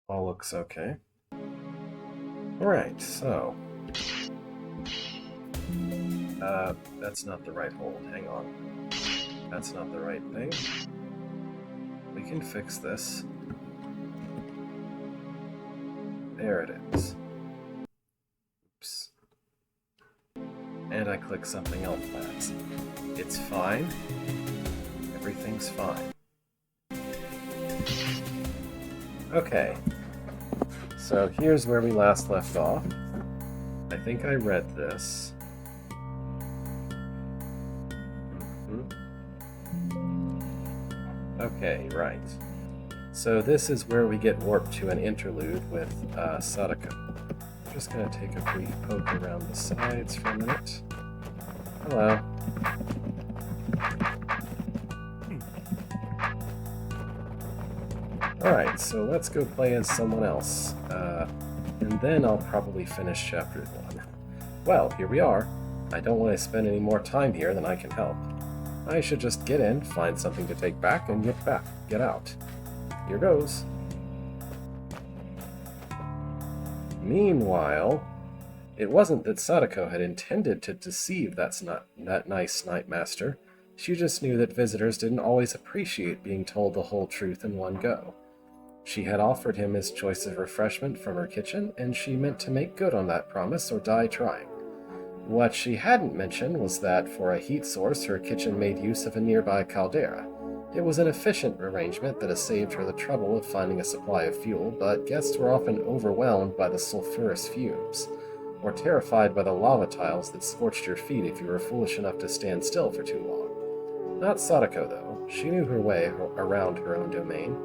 All looks okay. Alright, so... that's not the right hold. Hang on. That's not the right thing. We can fix this. There it is. Oops. And I click something else fast. It's fine. Everything's fine. Okay. So here's where we last left off. I think I read this. Okay, right. So this is where we get warped to an interlude with Sadako. I'm just going to take a brief poke around the sides for a minute. Hello. Alright, so let's go play as someone else. And then I'll probably finish Chapter 1. Well, here we are. I don't want to spend any more time here than I can help. I should just get in, find something to take back, and get out. Here goes. Meanwhile, it wasn't that Sadako had intended to deceive that nice Snipe Master. She just knew that visitors didn't always appreciate being told the whole truth in one go. She had offered him his choice of refreshment from her kitchen, and she meant to make good on that promise or die trying. What she hadn't mentioned was that, for a heat source, her kitchen made use of a nearby caldera. It was an efficient arrangement that has saved her the trouble of finding a supply of fuel, but guests were often overwhelmed by the sulfurous fumes, or terrified by the lava tiles that scorched your feet if you were foolish enough to stand still for too long. Not Sadako, though. She knew her way around her own domain.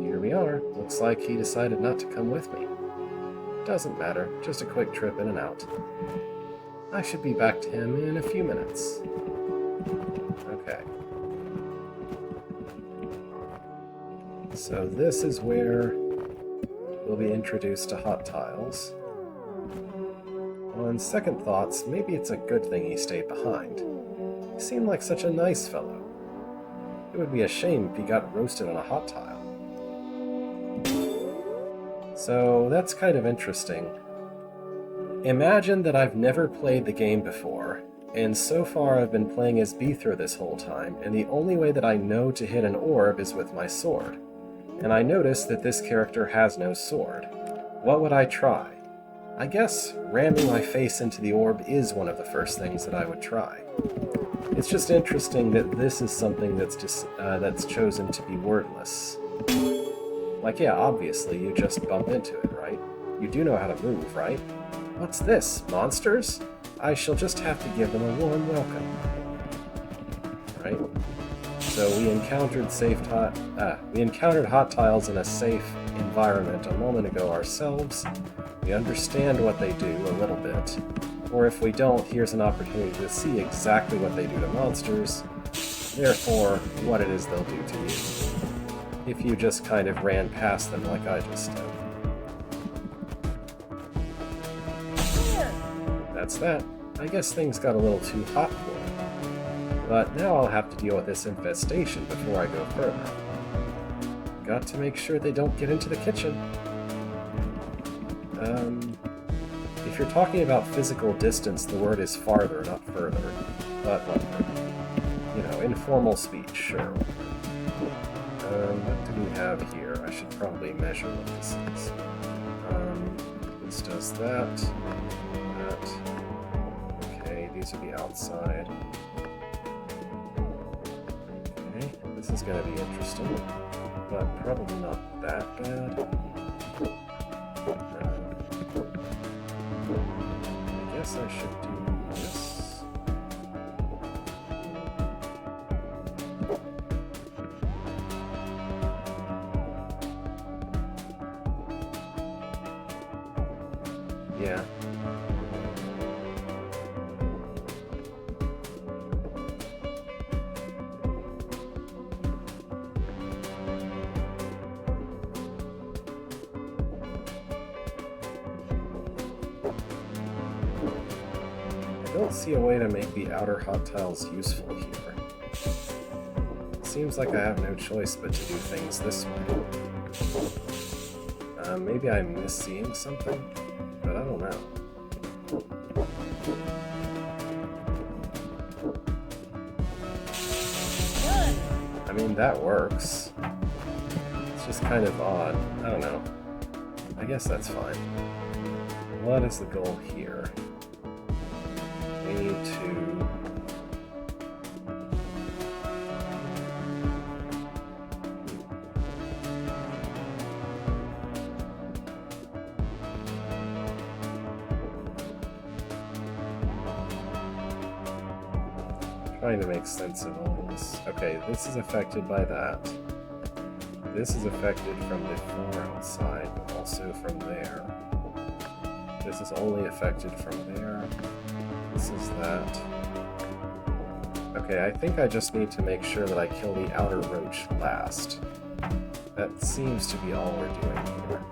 Here we are. Looks like he decided not to come with me. Doesn't matter, just a quick trip in and out. I should be back to him in a few minutes. Okay. So this is where we'll be introduced to hot tiles. On second thoughts, maybe it's a good thing he stayed behind. He seemed like such a nice fellow. It would be a shame if he got roasted on a hot tile. So that's kind of interesting. Imagine that I've never played the game before, and so far I've been playing as Beethro this whole time, and the only way that I know to hit an orb is with my sword. And I notice that this character has no sword. What would I try? I guess ramming my face into the orb is one of the first things that I would try. It's just interesting that this is something that's chosen to be wordless. Like, yeah, obviously, you just bump into it, right? You do know how to move, right? What's this? Monsters? I shall just have to give them a warm welcome. Right? So we encountered hot tiles in a safe environment a moment ago ourselves. We understand what they do a little bit. Or if we don't, here's an opportunity to see exactly what they do to monsters, therefore, what it is they'll do to you. If you just kind of ran past them like I just did. That's that. I guess things got a little too hot for me. But now I'll have to deal with this infestation before I go further. Got to make sure they don't get into the kitchen. If you're talking about physical distance, the word is farther, not further. But whatever. You know, informal speech, sure. What do we have here? I should probably measure what this is. This does that. That. Okay, these are the outside. Okay, this is going to be interesting, but probably not that bad. I guess I should do this. Yeah. I don't see a way to make the outer hot tiles useful here. It seems like I have no choice but to do things this way. Maybe I'm misseeing something, but I don't know. I mean, that works. It's just kind of odd. I don't know. I guess that's fine. What is the goal here? We need to... trying to make sense of all this. Okay, this is affected by that. This is affected from the floor outside, but also from there. This is only affected from there. This is that. Okay, I think I just need to make sure that I kill the outer roach last. That seems to be all we're doing here.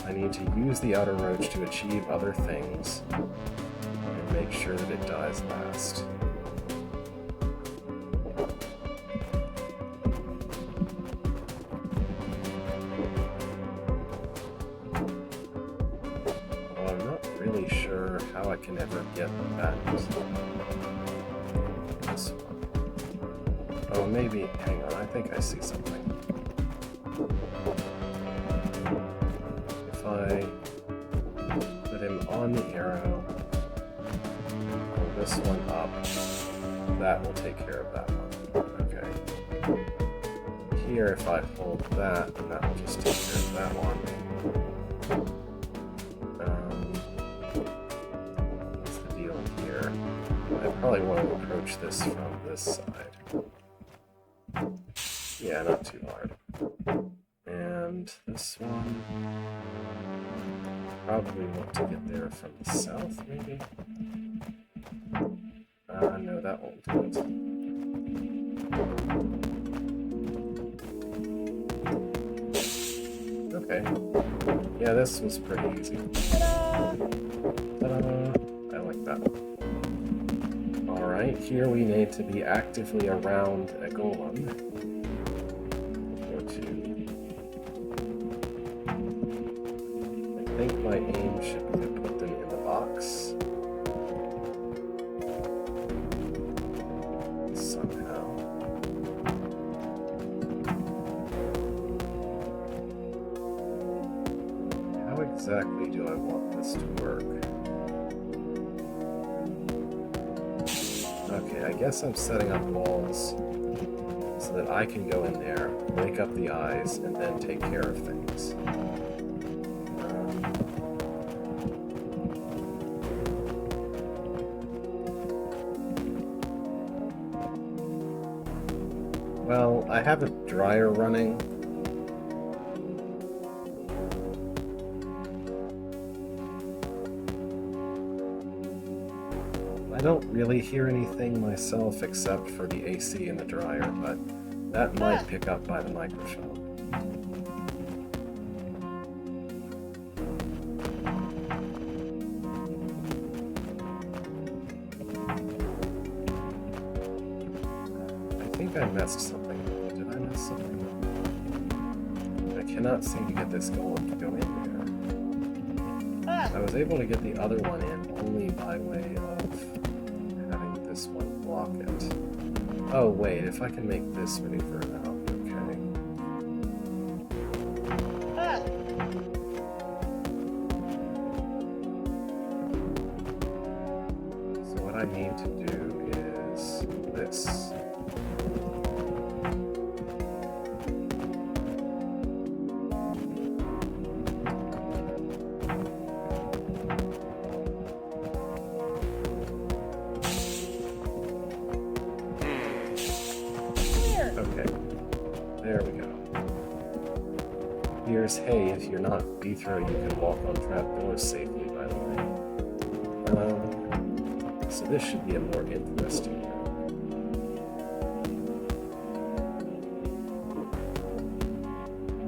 I need to use the outer roach to achieve other things, and make sure that it dies last. How I can ever get that. This one. Oh, maybe. Hang on, I think I see something. If I put him on the arrow, pull this one up, that will take care of that one. Okay. Here, if I hold that, then that will just take care of that one. I probably want to approach this from this side. Yeah, not too hard. And this one, probably want to get there from the south, maybe? No, that won't do it. Okay. Yeah, this was pretty easy. Ta-da! I like that one. Alright, here we need to be actively around a golem. Or two. I think my aim should be to put them in the box. Somehow. How exactly do I want this to work? Okay, I guess I'm setting up walls so that I can go in there, wake up the eyes, and then take care of things. Well, I have a dryer running. I don't really hear anything myself except for the AC in the dryer, but that might pick up by the microphone. I think I messed something up. Did I mess something up? I cannot seem to get this golem to go in there. I was able to get the other one in only by way of this one block it. Oh wait, if I can make this maneuver now, okay. So what I need to do is this. Okay, there we go. Here's, hey, if you're not Bethro, you can walk on trapdoors safely, by the way. So this should be a more interesting room.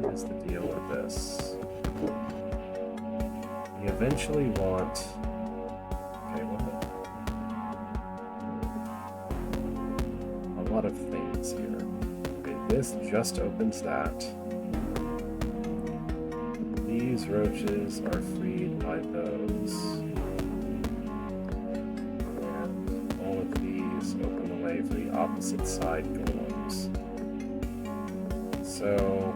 What is the deal with this? You eventually want... Okay, what the... A lot of things here. Okay, this just opens that. These roaches are freed by those. And all of these open the way for the opposite side golems. So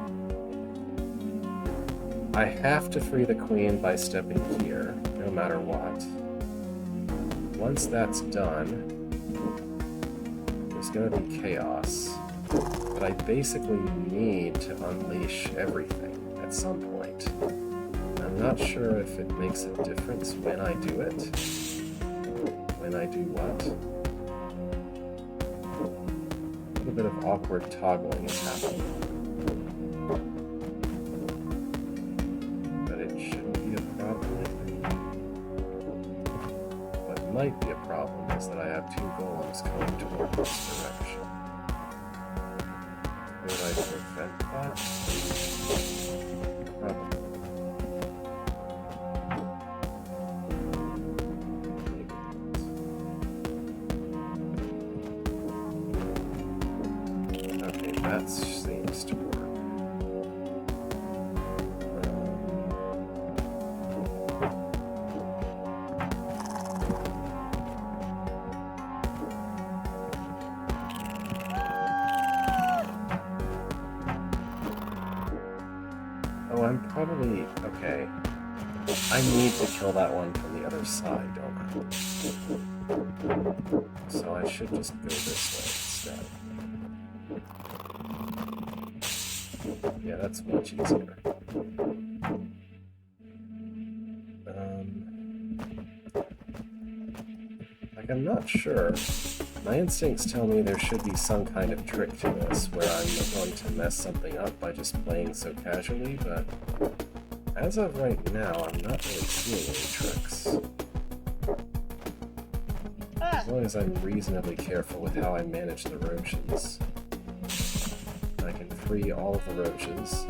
I have to free the queen by stepping here, no matter what. Once that's done, there's going to be chaos. But I basically need to unleash everything at some point. I'm not sure if it makes a difference when I do it. When I do what? A little bit of awkward toggling is happening. But it shouldn't be a problem, I think. What might be a problem is that I have two golems coming toward this direction. Could I prevent that? Probably. Okay, that seems to work. Oh, I'm probably... okay. I need to kill that one from the other side, don't I? So I should just go this way instead. Yeah, that's much easier. Like, I'm not sure. My instincts tell me there should be some kind of trick to this, where I'm going to mess something up by just playing so casually, but as of right now, I'm not really seeing any tricks. As long as I'm reasonably careful with how I manage the roaches. I can free all of the roaches,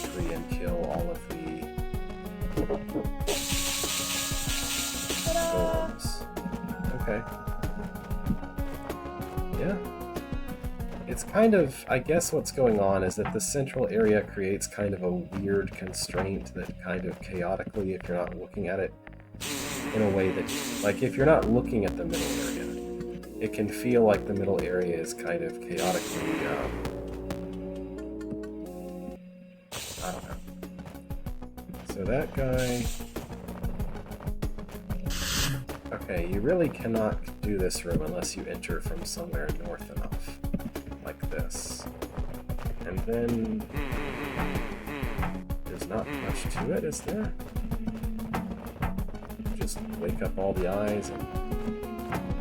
free and kill all of the golems. Okay. Yeah. It's kind of, I guess what's going on is that the central area creates kind of a weird constraint that kind of chaotically, if you're not looking at it in a way that, like if you're not looking at the middle area, it can feel like the middle area is kind of chaotically, I don't know. So that guy... Okay, you really cannot do this room unless you enter from somewhere north enough. Like this. And then... there's not much to it, is there? Just wake up all the eyes and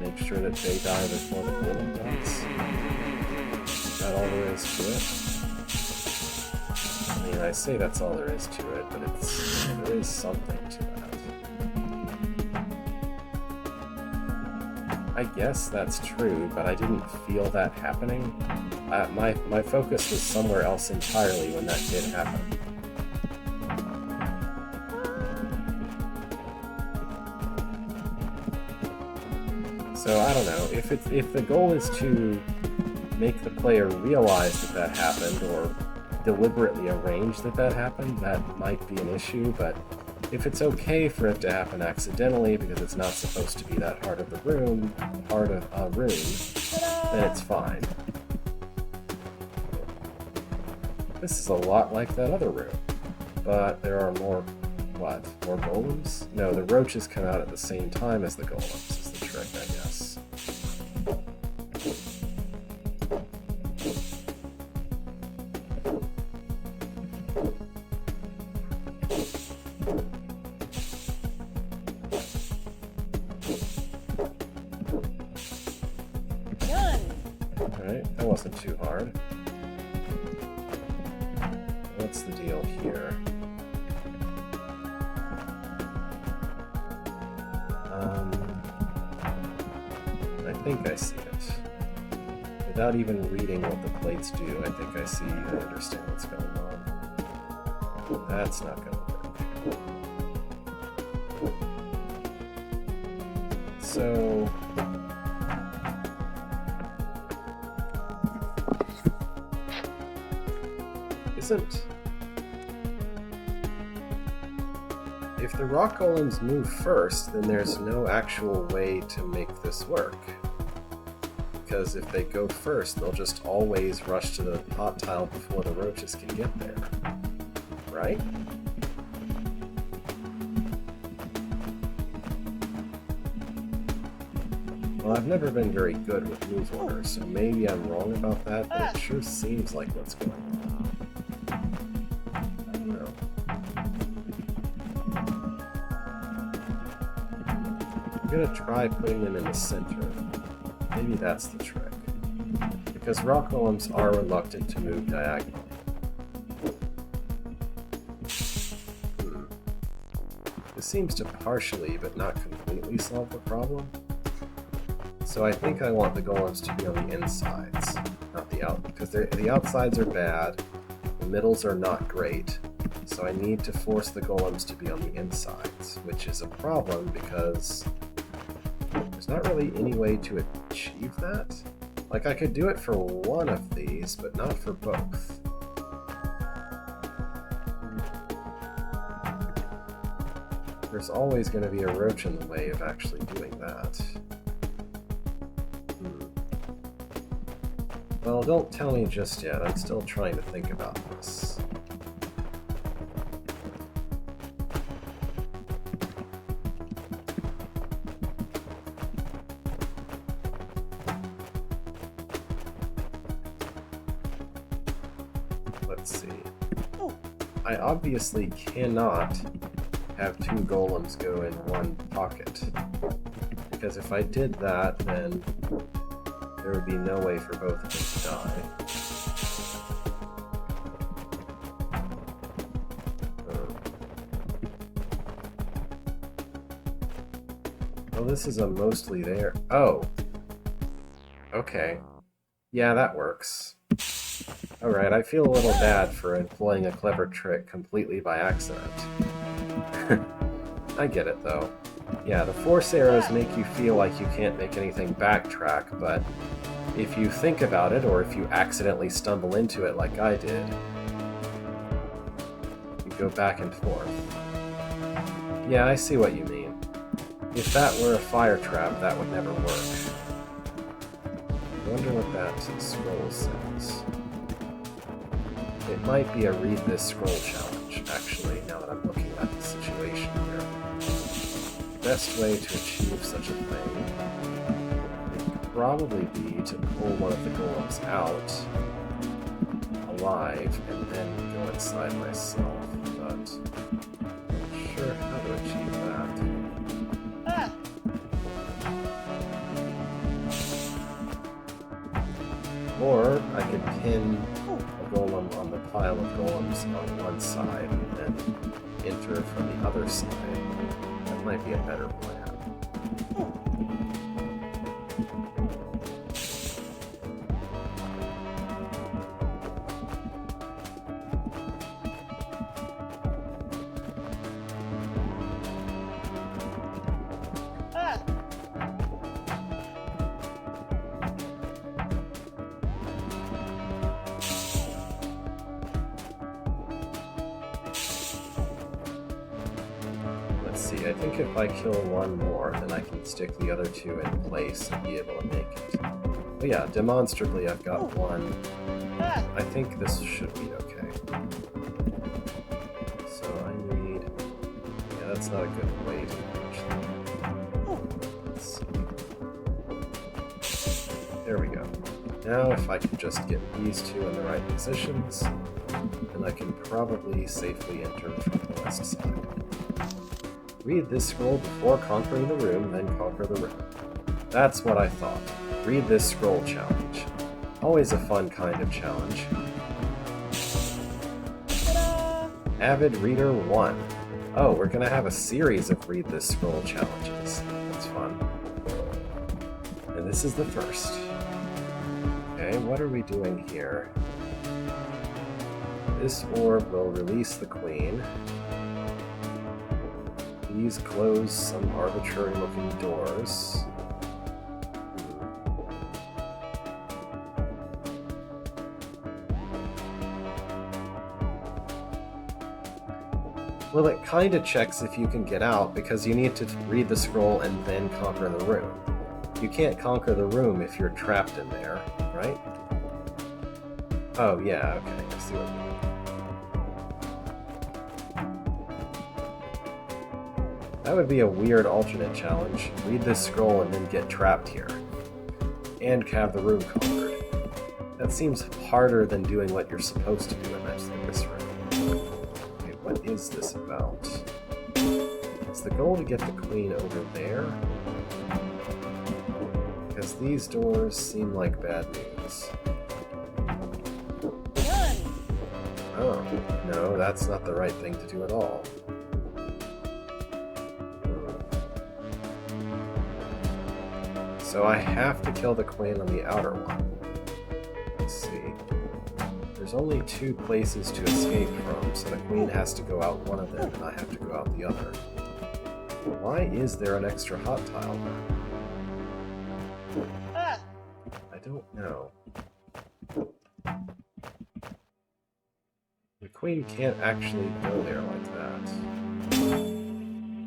make sure that they die before the golem dies. Is that all there is to it? I mean, I say that's all there is to it, but there is something to that. I guess that's true, but I didn't feel that happening. My focus was somewhere else entirely when that did happen. So I don't know, if the goal is to make the player realize that happened, or deliberately arrange that happened, that might be an issue, but if it's okay for it to happen accidentally because it's not supposed to be that part of a room, then it's fine. This is a lot like that other room, but there are more, what, more golems? No, the roaches come out at the same time as the golems, is the trick, I guess. Alright, that wasn't too hard. What's the deal here? I think I see it. Without even reading what the plates do, I think I understand what's going on. That's not going to work. So... if the rock golems move first, then there's no actual way to make this work. Because if they go first, they'll just always rush to the hot tile before the roaches can get there. Right? Well, I've never been very good with move orders, so maybe I'm wrong about that, but it sure seems like what's going on. I don't know. I'm gonna try putting them in the center. Maybe that's the trick. Because rock golems are reluctant to move diagonally. This seems to partially, but not completely solve the problem. So I think I want the golems to be on the insides, not the out, because the outsides are bad, the middles are not great, so I need to force the golems to be on the insides, which is a problem because there's not really any way to achieve that. Like, I could do it for one of these, but not for both. There's always going to be a roach in the way of actually doing that. Well, don't tell me just yet. I'm still trying to think about this. Let's see. I obviously cannot have two golems go in one pocket. Because if I did that, then there would be no way for both of them to die. Well, this is a mostly there. Oh! Okay. Yeah, that works. Alright, I feel a little bad for employing a clever trick completely by accident. I get it, though. Yeah, the force arrows make you feel like you can't make anything backtrack, but if you think about it, or if you accidentally stumble into it like I did, you go back and forth. Yeah, I see what you mean. If that were a fire trap, that would never work. I wonder what that scroll says. It might be a read this scroll challenge, actually, now that I'm looking at the situation here. The best way to achieve such a thing would probably be to pull one of the golems out alive and then go inside myself, but I'm not sure how to achieve that. Or I could pin a golem on the pile of golems on one side and then enter from the other side. That might be a better plan. I think if I kill one more, then I can stick the other two in place and be able to make it. But yeah, demonstrably I've got one. I think this should be okay. So I need... Yeah, that's not a good way to actually... Let's see. There we go. Now if I can just get these two in the right positions, then I can probably safely enter from the west side. Read this scroll before conquering the room, then conquer the room. That's what I thought. Read this scroll challenge. Always a fun kind of challenge. Ta-da! Avid Reader 1. Oh, we're gonna have a series of Read This Scroll challenges. That's fun. And this is the first. Okay, what are we doing here? This orb will release the queen. These close some arbitrary-looking doors. Well, it kind of checks if you can get out, because you need to read the scroll and then conquer the room. You can't conquer the room if you're trapped in there, right? Oh, yeah, okay, I see what you mean. That would be a weird alternate challenge. Read this scroll and then get trapped here. And have the room conquered. That seems harder than doing what you're supposed to do in this room. Okay, what is this about? Is the goal to get the queen over there? Because these doors seem like bad news. Oh, no, that's not the right thing to do at all. So I have to kill the queen on the outer one. Let's see. There's only 2 places to escape from, so the queen has to go out one of them, and I have to go out the other. Why is there an extra hot tile there? I don't know. The queen can't actually go there like that.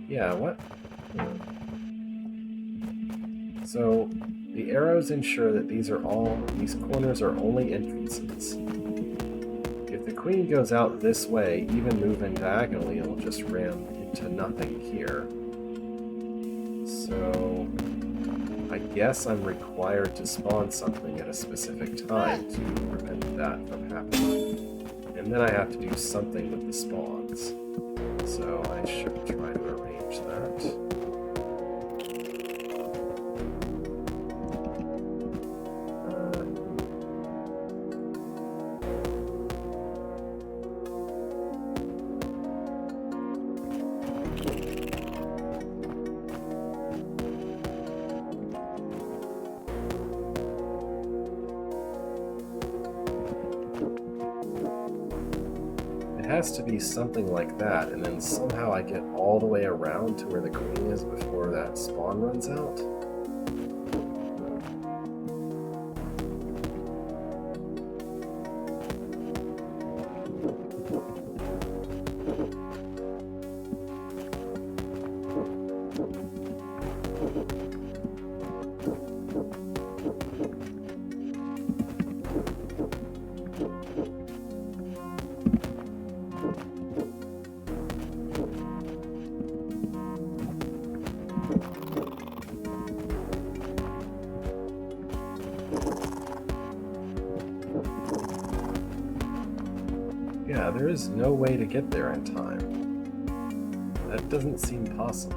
Yeah, what? So, the arrows ensure that these corners are only entrances. If the queen goes out this way, even moving diagonally, it'll just ram into nothing here. So, I guess I'm required to spawn something at a specific time to prevent that from happening. And then I have to do something with the spawns. So I should try to arrange that. It has to be something like that, and then somehow I get all the way around to where the queen is before that spawn runs out. Yeah, there is no way to get there in time. That doesn't seem possible.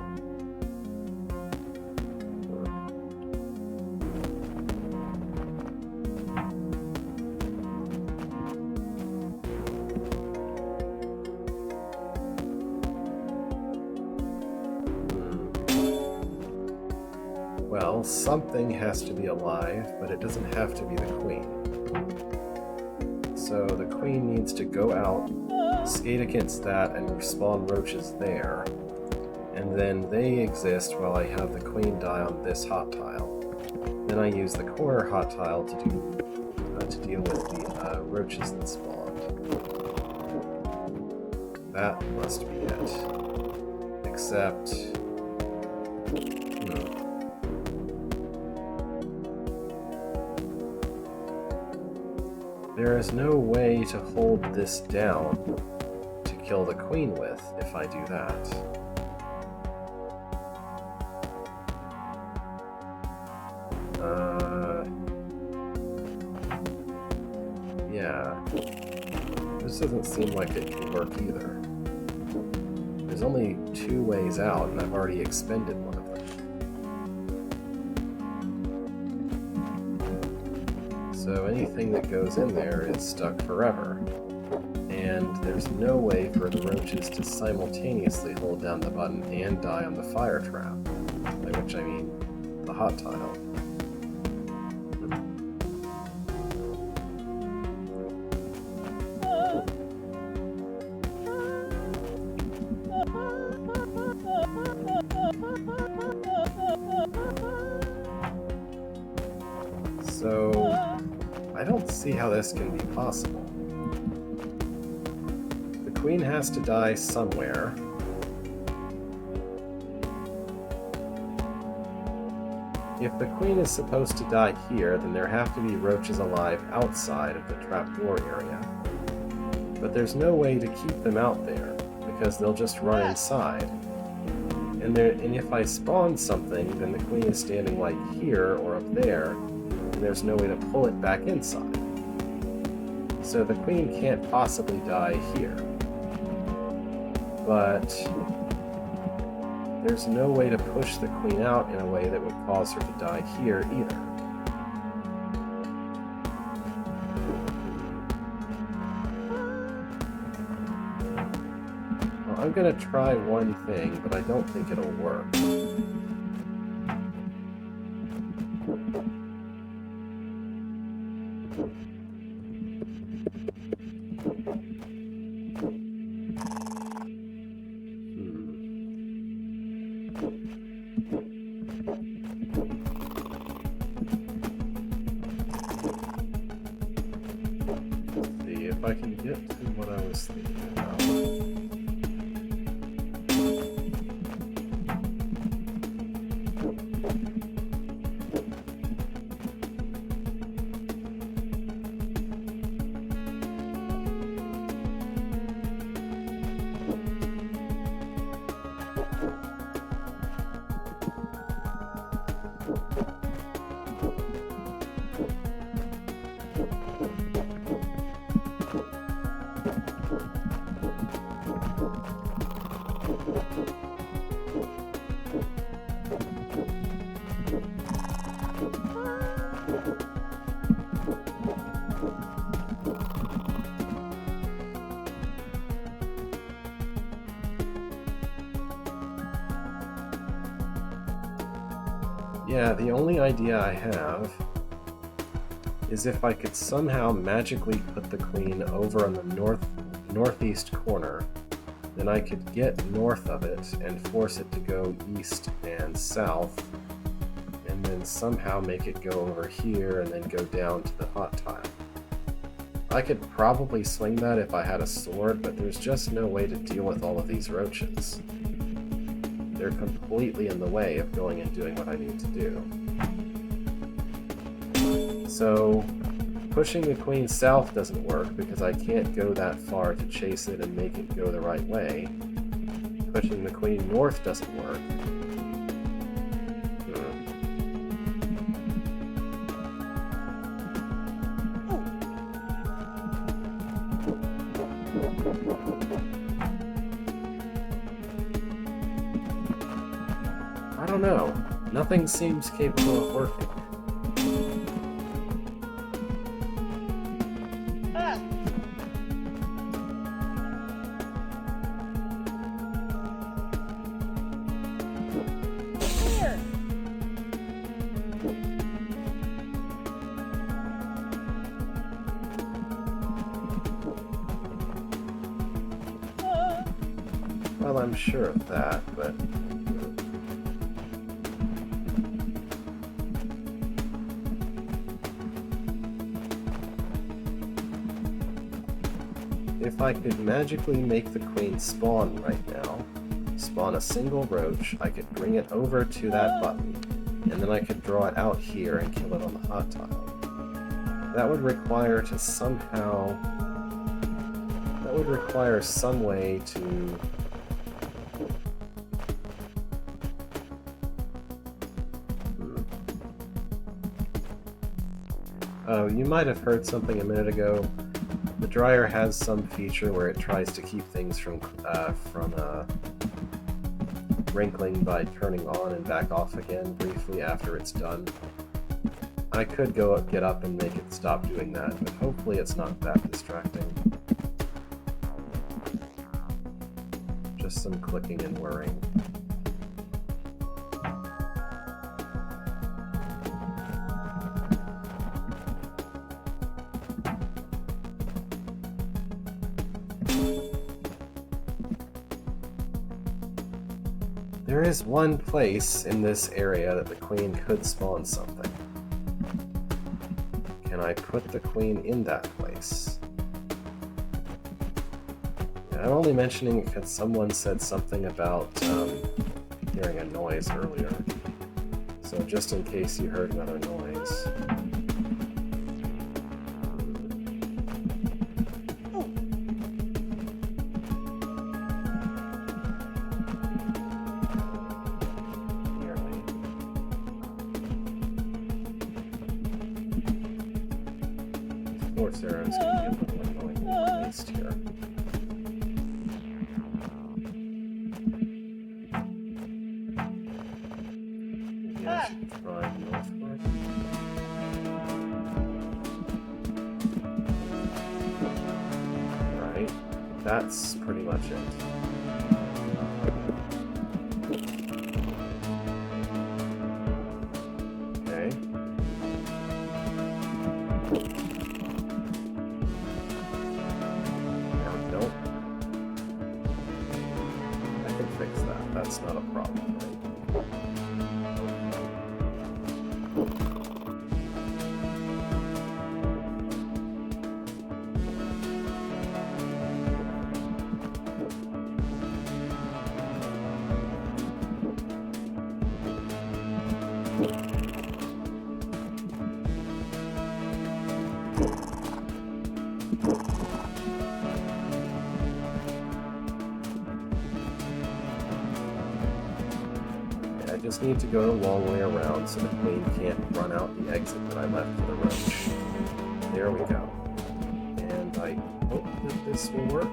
Well, something has to be alive, but it doesn't have to be the queen. So the queen needs to go out, skate against that, and respawn roaches there. And then they exist while I have the queen die on this hot tile. Then I use the corner hot tile to deal with the roaches that spawned. That must be it. Except... There is no way to hold this down to kill the queen with if I do that. Yeah. This doesn't seem like it can work either. There's only 2 ways out, and I've already expended one of them. So anything that goes in there is stuck forever. And there's no way for the roaches to simultaneously hold down the button and die on the fire trap. By which I mean the hot tile. So, I don't see how this can be possible. The queen has to die somewhere. If the queen is supposed to die here, then there have to be roaches alive outside of the trapdoor area. But there's no way to keep them out there, because they'll just run inside. And if I spawn something, then the queen is standing like here or up there, and there's no way to pull it back inside. So the queen can't possibly die here. But there's no way to push the queen out in a way that would cause her to die here either. Well, I'm gonna try one thing, but I don't think it'll work. If I can get to what I was thinking about. Yeah, the only idea I have is if I could somehow magically put the queen over on the northeast corner, then I could get north of it and force it to go east and south, and then somehow make it go over here and then go down to the hot tile. I could probably swing that if I had a sword, but there's just no way to deal with all of these roaches. They're completely in the way of going and doing what I need to do. So, pushing the queen south doesn't work because I can't go that far to chase it and make it go the right way. Pushing the queen north doesn't work. I don't know. Nothing seems capable of working. Well, I'm sure of that, but... if I could magically make the queen spawn right now, spawn a single roach, I could bring it over to that button, and then I could draw it out here and kill it on the hot tile. That would require to somehow... that would require some way to... Oh, you might have heard something a minute ago. The dryer has some feature where it tries to keep things from wrinkling by turning on and back off again briefly after it's done. I could get up and make it stop doing that, but hopefully it's not that distracting. Just some clicking and whirring. There is one place in this area that the queen could spawn something. Can I put the queen in that place? I'm only mentioning it because someone said something about hearing a noise earlier. So just in case you heard another noise. Force arrows can be a little annoying at least here. Maybe I should try northward. Right, that's pretty much it. Okay. Nope. I can fix that. That's not a problem, right? I just need to go a long way around so the queen can't run out the exit that I left for the roach. There we go. And I hope that this will work.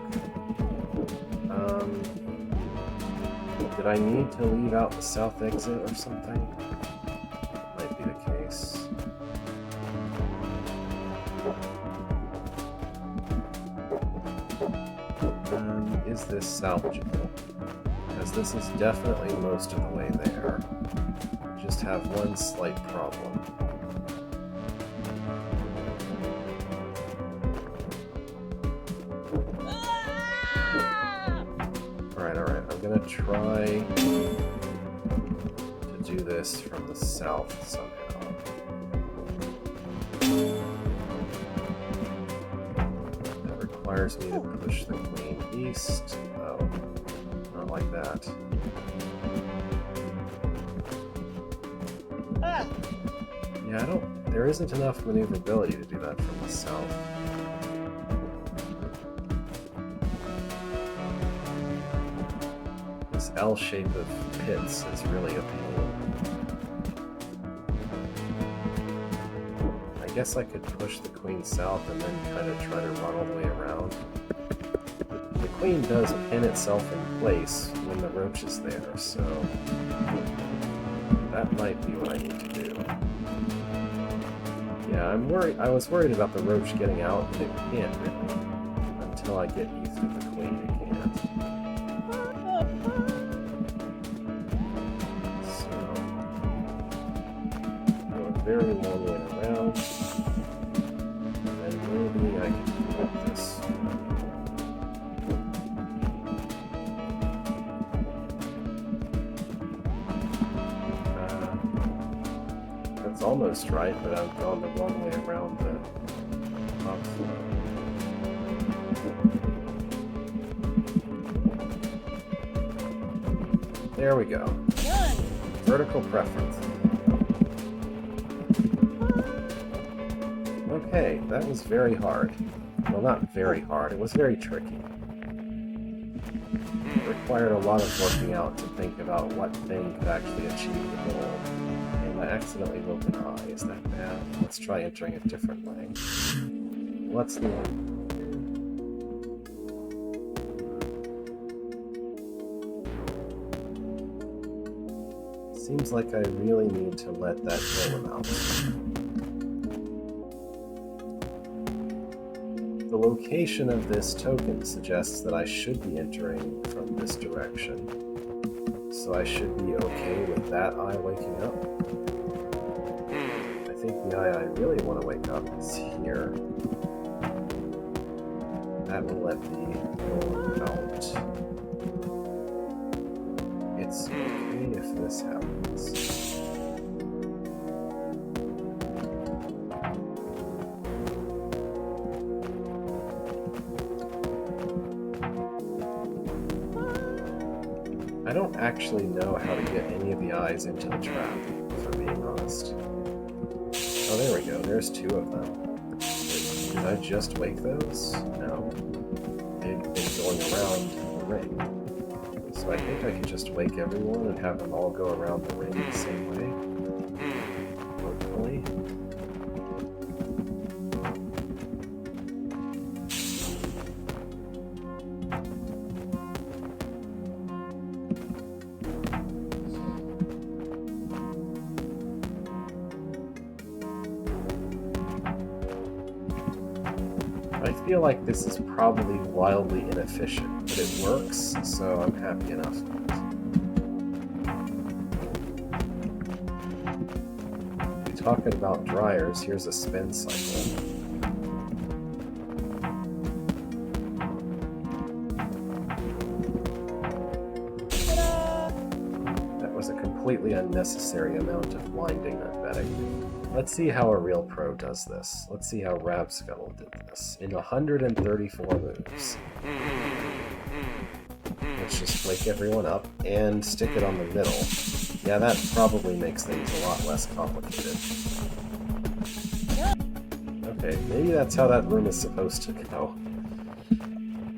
Did I need to leave out the south exit or something? Might be the case. Is this salvageable? Because this is definitely most of the way there. Just have one slight problem. Alright, I'm gonna try to do this from the south somehow. That requires me to push the queen east. Oh, not like that. Yeah, there isn't enough maneuverability to do that from the south. This L shape of pits is really a pain. I guess I could push the queen south and then kind of try to run all the way around. The queen does pin itself in place when the roach is there, so that might be what I need to do. Yeah, I was worried about the roach getting out, but it can't really. Until I get used to the queen, it can't. So, go a very long way around, and maybe I can do this. That's almost right, but I've gone the wrong way around the top floor. There we go. Vertical preference. Okay, that was very hard. Well, not very hard, it was very tricky. It required a lot of working out to think about what thing could actually achieve the goal. And I accidentally wrote an I. Is that bad? Let's try entering a different way. What's the one? Seems like I really need to let that go out. The location of this token suggests that I should be entering from this direction. So I should be okay with that eye waking up. I think the eye I really want to wake up is here. That will let me go out. It's okay if this happens. I don't actually know how to get any of the eyes into the trap, if I'm being honest. Oh, there we go. There's 2 of them. Did I just wake those? No. They've been going around the ring. So I think I can just wake everyone and have them all go around the ring the same way. Hopefully. I feel like this is probably wildly inefficient, but it works, so I'm happy enough. We're talking about dryers, here's a spin cycle. That was a completely unnecessary amount of winding, I'm betting. Let's see how a real pro does this. Let's see how Rabscuttle did this in 134 moves. Let's just wake everyone up and stick it on the middle. Yeah, that probably makes things a lot less complicated. Okay, maybe that's how that room is supposed to go.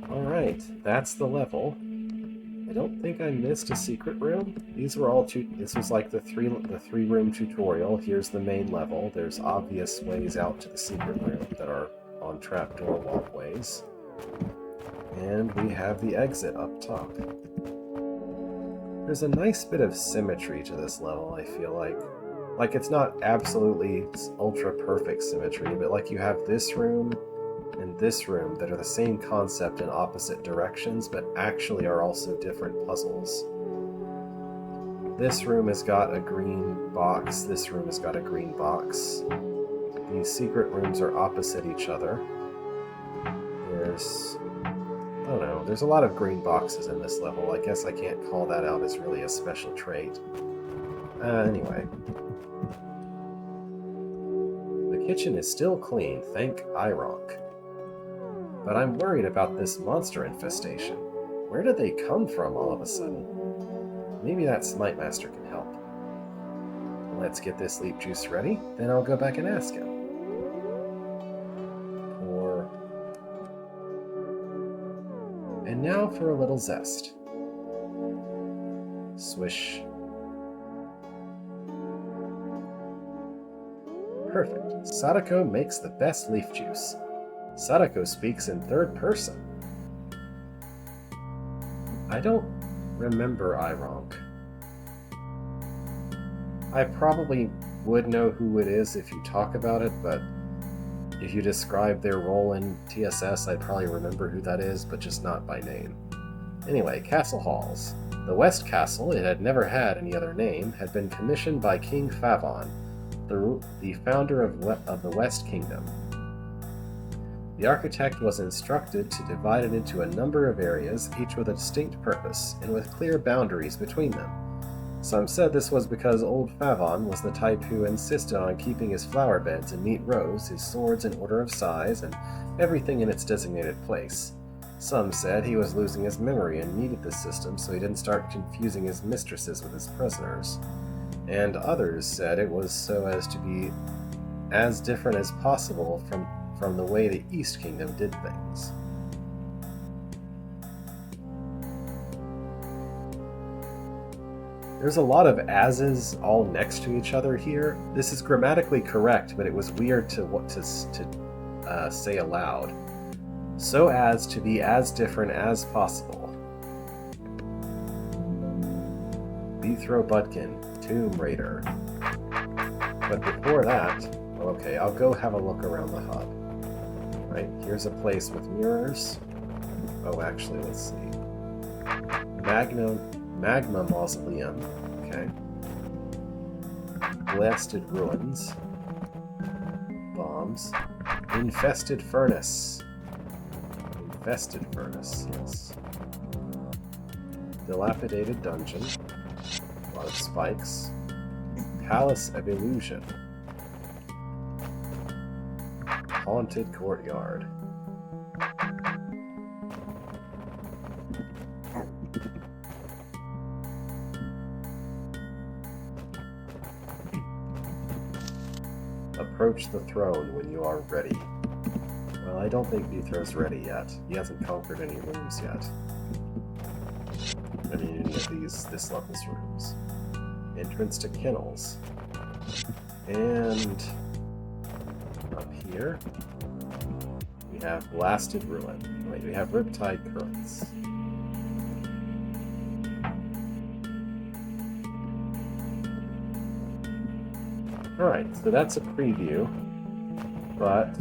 Alright, that's the level. I don't think I missed a secret room. These were all this was like the three room tutorial. Here's the main level. There's obvious ways out to the secret room that are on trapdoor walkways. And we have the exit up top. There's a nice bit of symmetry to this level, I feel like. Like, it's not absolutely ultra perfect symmetry, but like you have this room and this room that are the same concept in opposite directions, but actually are also different puzzles. This room has got a green box, this room has got a green box. These secret rooms are opposite each other. There's... I don't know, there's a lot of green boxes in this level. I guess I can't call that out as really a special trait. Anyway. The kitchen is still clean, thank Ironk. But I'm worried about this monster infestation. Where did they come from all of a sudden? Maybe that Smite Master can help. Let's get this leap juice ready, then I'll go back and ask him. Pour. And now for a little zest. Swish. Perfect. Sadako makes the best leaf juice. Sadako speaks in third person. I don't remember Ironk. I probably would know who it is if you talk about it, but if you describe their role in TSS, I'd probably remember who that is, but just not by name. Anyway, Castle Halls. The West Castle, it had never had any other name, had been commissioned by King Favon, the founder of the West Kingdom. The architect was instructed to divide it into a number of areas, each with a distinct purpose, and with clear boundaries between them. Some said this was because old Favon was the type who insisted on keeping his flower beds in neat rows, his swords in order of size, and everything in its designated place. Some said he was losing his memory and needed this system so he didn't start confusing his mistresses with his prisoners. And others said it was so as to be as different as possible from the way the East Kingdom did things. There's a lot of as's all next to each other here. This is grammatically correct, but it was weird to say aloud. So as to be as different as possible. Bethro Budkin, Tomb Raider. But before that, okay, I'll go have a look around the hub. Right, here's a place with mirrors. Oh, actually, let's see. Magma Mausoleum. Okay. Blasted Ruins. Bombs. Infested Furnace. Infested Furnace, yes. Dilapidated Dungeon. A lot of spikes. Palace of Illusion. Haunted Courtyard. approach the throne when you are ready. Well, I don't think Bithro's ready yet. He hasn't conquered any rooms yet. I mean, any of this level's rooms. Entrance to kennels. And up here, we have Blasted Ruin. Wait, we have Riptide Currents. Alright, so that's a preview, but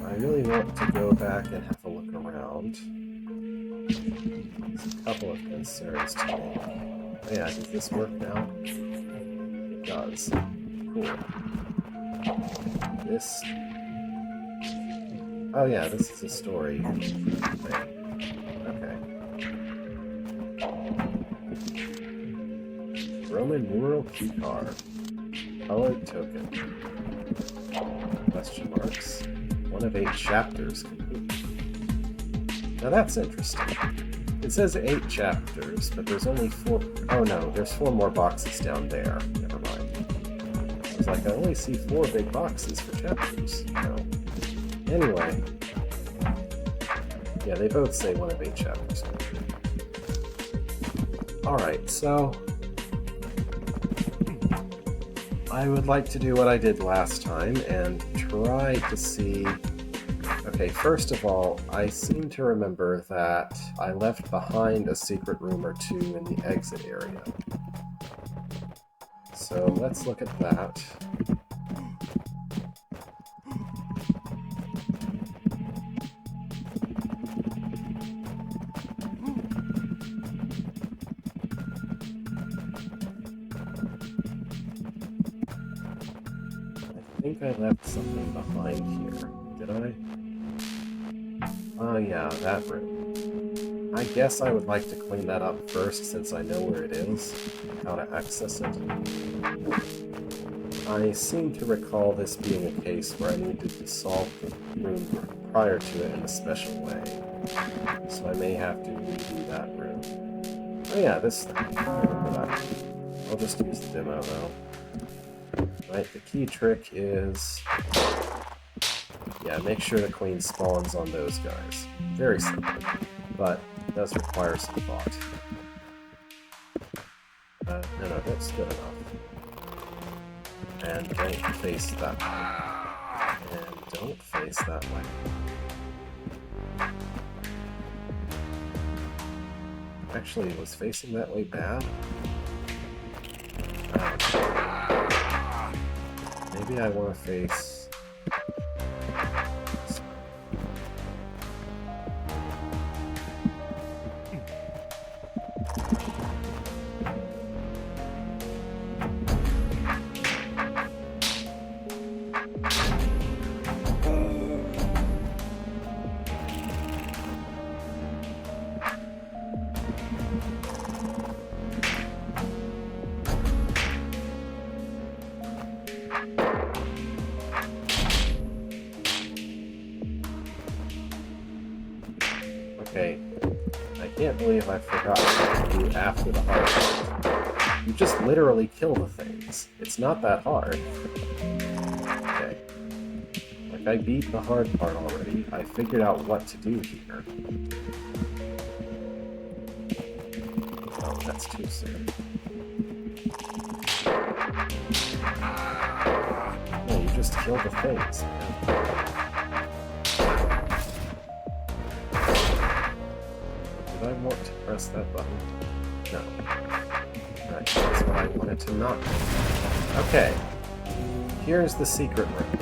I really want to go back and have a look around. There's a couple of concerns to me. Oh yeah, does this work now? It does. Cool. This... Oh yeah, this is a story thing. Okay. Roman numeral key card. Colored token. Question marks. 1 of 8 chapters complete. Now that's interesting. It says 8 chapters, but there's only 4... Oh no, there's 4 more boxes down there. Never mind. I was like, I only see 4 big boxes for chapters. No. Anyway. Yeah, they both say 1 of 8 chapters. Alright, so... I would like to do what I did last time and try to see... Okay, first of all, I seem to remember that I left behind a secret room or 2 in the exit area. So let's look at that. I think I left something behind here. Did I? Oh yeah, that room. I guess I would like to clean that up first since I know where it is, how to access it. I seem to recall this being a case where I needed to solve the room prior to it in a special way. So I may have to redo that room. Oh yeah, this thing. I remember that. I'll just use the demo though. Right, the key trick is... Yeah, make sure the queen spawns on those guys. Very simple, but it does require some thought. No, that's good enough. And don't face that way. And don't face that way. Actually, was facing that way bad? Maybe I want to face... Okay, I can't believe I forgot what to do after the hard part. You just literally kill the things. It's not that hard. Okay. Like, I beat the hard part already. I figured out what to do here. Oh, that's too soon. No, you just kill the things, man. I want to press that button? No. Right, that's what I wanted to not do. Okay. Here's the secret room.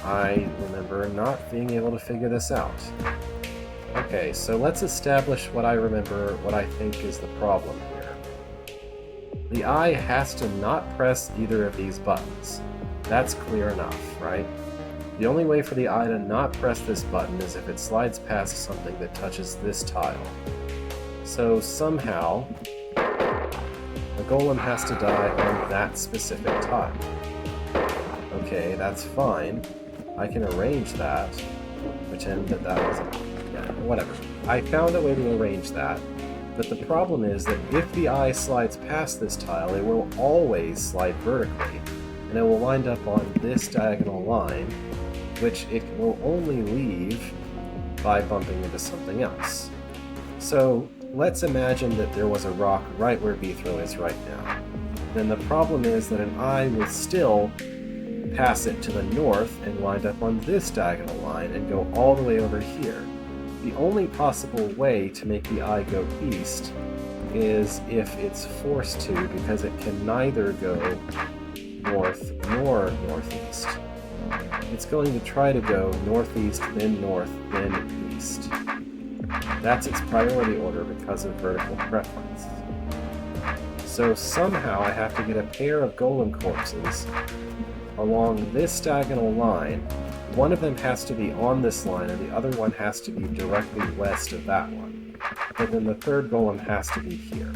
I remember not being able to figure this out. Okay, so let's establish what I remember, what I think is the problem here. The eye has to not press either of these buttons. That's clear enough, right? The only way for the eye to not press this button is if it slides past something that touches this tile. So somehow, the golem has to die on that specific tile. Okay, that's fine. I can arrange that. Pretend that that wasn't... Yeah, whatever. I found a way to arrange that, but the problem is that if the eye slides past this tile, it will always slide vertically, and it will wind up on this diagonal line, which it will only leave by bumping into something else. So let's imagine that there was a rock right where Beethro is right now. Then the problem is that an eye will still pass it to the north and wind up on this diagonal line and go all the way over here. The only possible way to make the eye go east is if it's forced to, because it can neither go north nor northeast. It's going to try to go northeast, then north, then east. That's its priority order because of vertical preference. So somehow I have to get a pair of golem corpses along this diagonal line. One of them has to be on this line, and the other one has to be directly west of that one. But then the third golem has to be here.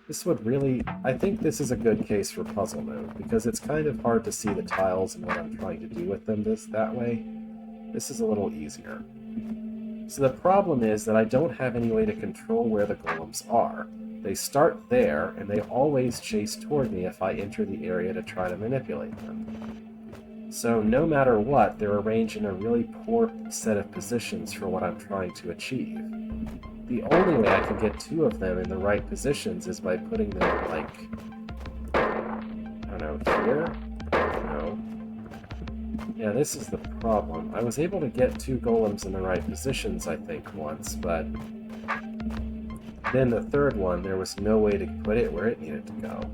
This would really... I think this is a good case for puzzle mode, because it's kind of hard to see the tiles and what I'm trying to do with them that way. This is a little easier. So the problem is that I don't have any way to control where the golems are. They start there, and they always chase toward me if I enter the area to try to manipulate them. So no matter what, they're arranged in a really poor set of positions for what I'm trying to achieve. The only way I can get two of them in the right positions is by putting them, like, I don't know, here? No. Yeah, this is the problem. I was able to get two golems in the right positions, I think, once, but then the third one, there was no way to put it where it needed to go.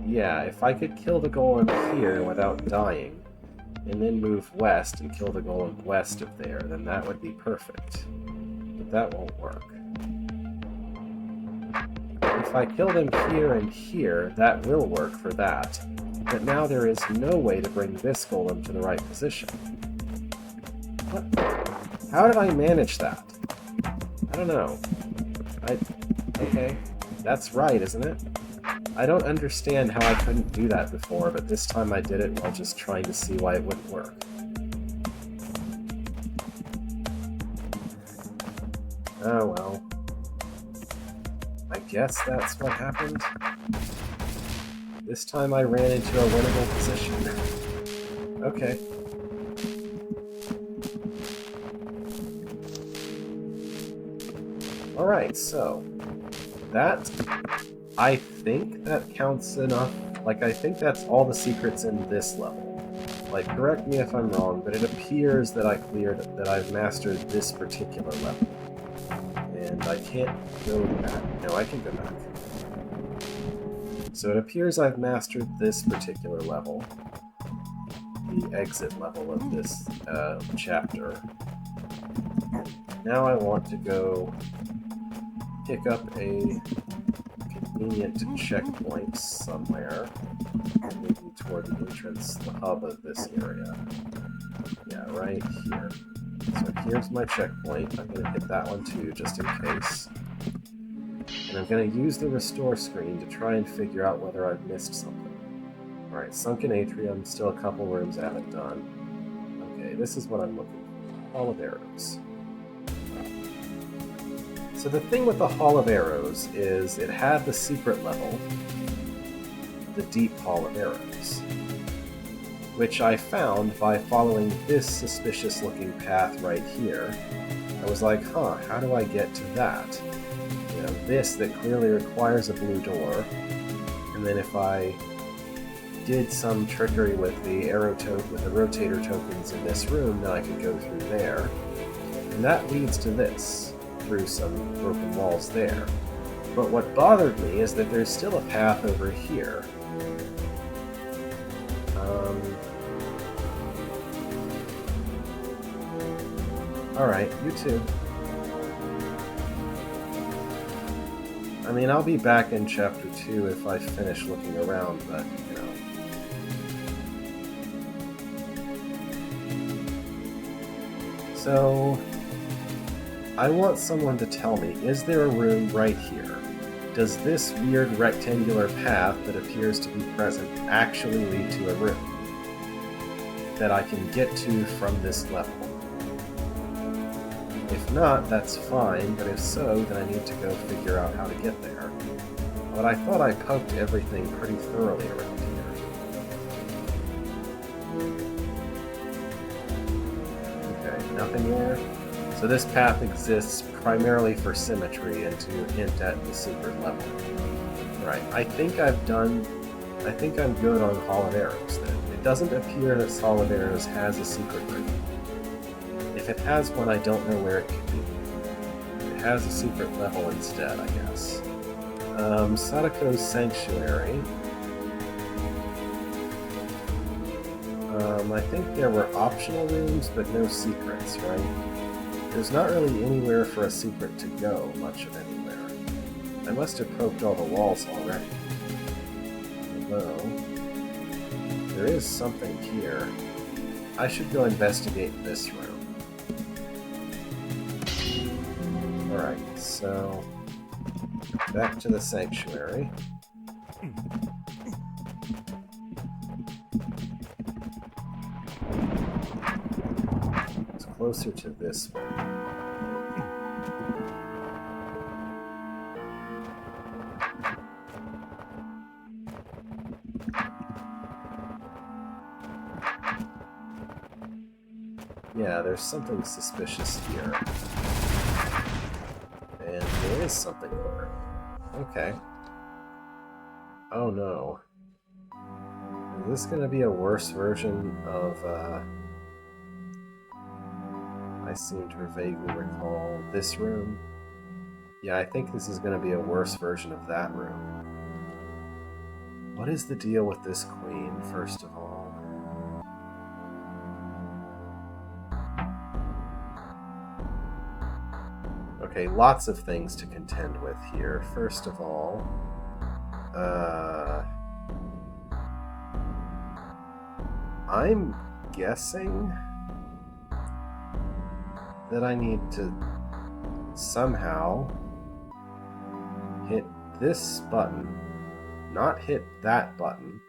Yeah, if I could kill the golem here without dying, and then move west and kill the golem west of there, then that would be perfect. But that won't work. If I kill them here and here, that will work for that. But now there is no way to bring this golem to the right position. What? How did I manage that? I don't know. Okay, that's right, isn't it? I don't understand how I couldn't do that before, but this time I did it while just trying to see why it wouldn't work. Oh well. I guess that's what happened. This time I ran into a winnable position. Okay. Alright, so that... I think that counts enough. Like, I think that's all the secrets in this level. Like, correct me if I'm wrong, but it appears that I've mastered this particular level. And I can't go back. No, I can go back. So it appears I've mastered this particular level. The exit level of this chapter. Now I want to go pick up a convenient checkpoint somewhere, maybe toward the entrance, the hub of this area. Yeah, right here. So here's my checkpoint. I'm going to hit that one too, just in case. And I'm going to use the restore screen to try and figure out whether I've missed something. Alright, sunken atrium, still a couple rooms I haven't done. Okay, this is what I'm looking for. Hall of Arrows. So the thing with the Hall of Arrows is it had the secret level, the Deep Hall of Arrows, which I found by following this suspicious-looking path right here. I was like, huh, how do I get to that? You know, this that clearly requires a blue door, and then if I did some trickery with the rotator tokens in this room, then I could go through there. And that leads to this, through some broken walls there. But what bothered me is that there's still a path over here. Alright, you too. I mean, I'll be back in Chapter 2 if I finish looking around, but, you know. So, I want someone to tell me, is there a room right here? Does this weird rectangular path that appears to be present actually lead to a room that I can get to from this level? If not, that's fine, but if so, then I need to go figure out how to get there. But I thought I poked everything pretty thoroughly around here. Okay, nothing there. So this path exists primarily for symmetry and to hint at the secret level. Right, I think I'm good on Hall of Arrows then. It doesn't appear that Hall of Arrows has a secret room. If it has one, I don't know where it could be. It has a secret level instead, I guess. Sadako's Sanctuary. I think there were optional rooms, but no secrets, right? There's not really anywhere for a secret to go, much of anywhere. I must have poked all the walls already. Although, there is something here. I should go investigate this room. Alright, so back to the sanctuary. It's closer to this one. Yeah, there's something suspicious here. And there is something here. Okay. Oh no. Is this gonna be a worse version of, I seem to vaguely recall this room? Yeah, I think this is gonna be a worse version of that room. What is the deal with this queen, first of all? Okay, lots of things to contend with here. First of all, I'm guessing that I need to somehow hit this button, not hit that button,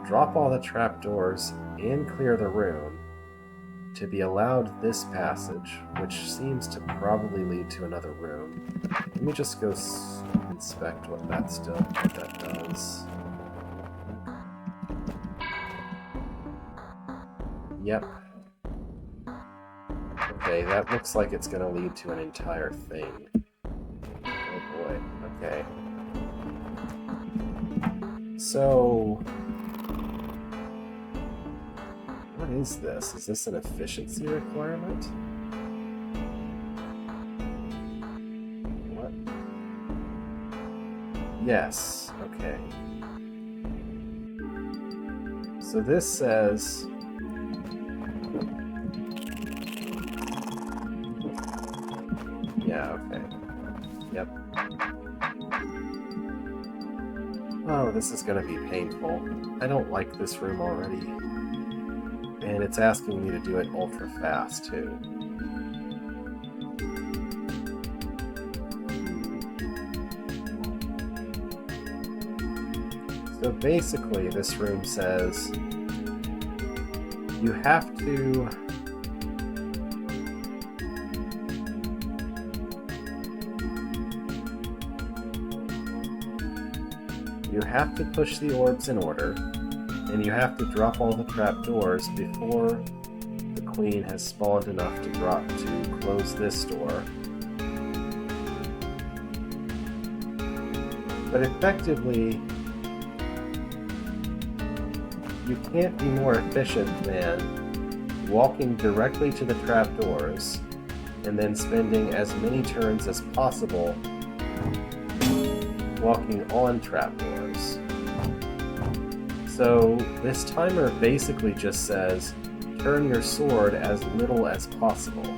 drop all the trapdoors and clear the room to be allowed this passage, which seems to probably lead to another room. Let me just go inspect what that does. Yep. Okay, that looks like it's going to lead to an entire thing. Oh boy, okay. So, what is this? Is this an efficiency requirement? What? Yes, okay. So this says... Yeah, okay. Yep. Oh, this is gonna be painful. I don't like this room already. And it's asking me to do it ultra fast, too. So basically, this room says you have to... You have to push the orbs in order, and you have to drop all the trapdoors before the queen has spawned enough to close this door. But effectively, you can't be more efficient than walking directly to the trapdoors and then spending as many turns as possible walking on trapdoors. So this timer basically just says, turn your sword as little as possible,